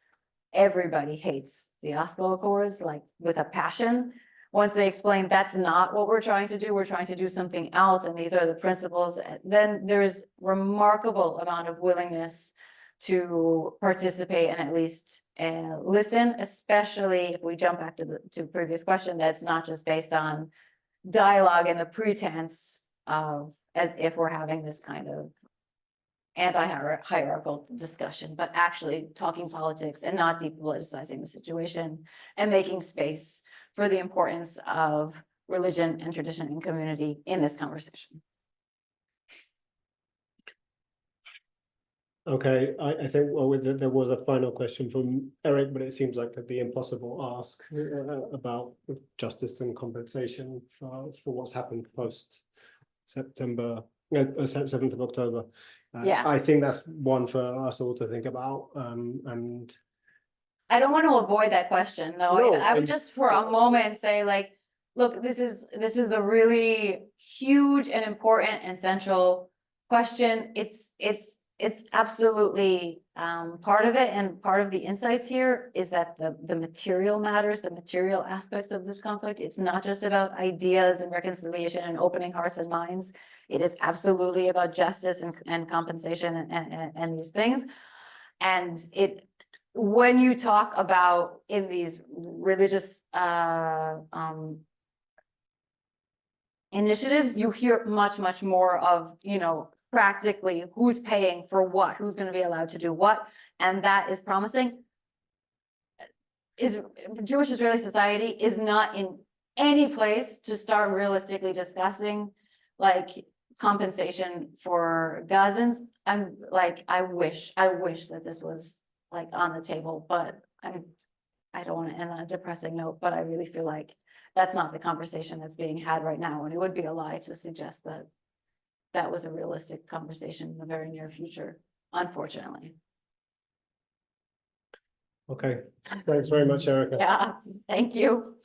everybody hates the Oslo Accords, like with a passion. Once they explain that's not what we're trying to do, we're trying to do something else, and these are the principles, then there's remarkable amount of willingness to participate and at least listen, especially if we jump back to previous question, that's not just based on dialogue and the pretense of as if we're having this kind of anti-hierarchical discussion, but actually talking politics and not depoliticizing the situation and making space for the importance of religion and tradition and community in this conversation. Okay, I think there was a final question from Eric, but it seems like the impossible ask about justice and compensation for what's happened post September, 7th of October. Yeah. I think that's one for us all to think about. And I don't want to avoid that question, though. No, I would and- just for a moment say, like, look, this is a really huge and important and central question. It's absolutely part of it, and part of the insights here is that the material matters, the material aspects of this conflict. It's not just about ideas and reconciliation and opening hearts and minds. It is absolutely about justice and compensation and these things. And when you talk about in these religious initiatives, you hear much more of, practically who's paying for what, who's going to be allowed to do what, and that is promising. Jewish Israeli society is not in any place to start realistically discussing like compensation for Gazans. I'm like, I wish that this was like on the table, but I don't want to end on a depressing note, but I really feel like that's not the conversation that's being had right now, and it would be a lie to suggest that that was a realistic conversation in the very near future, unfortunately. okay, thanks very much, Erica. Yeah, thank you.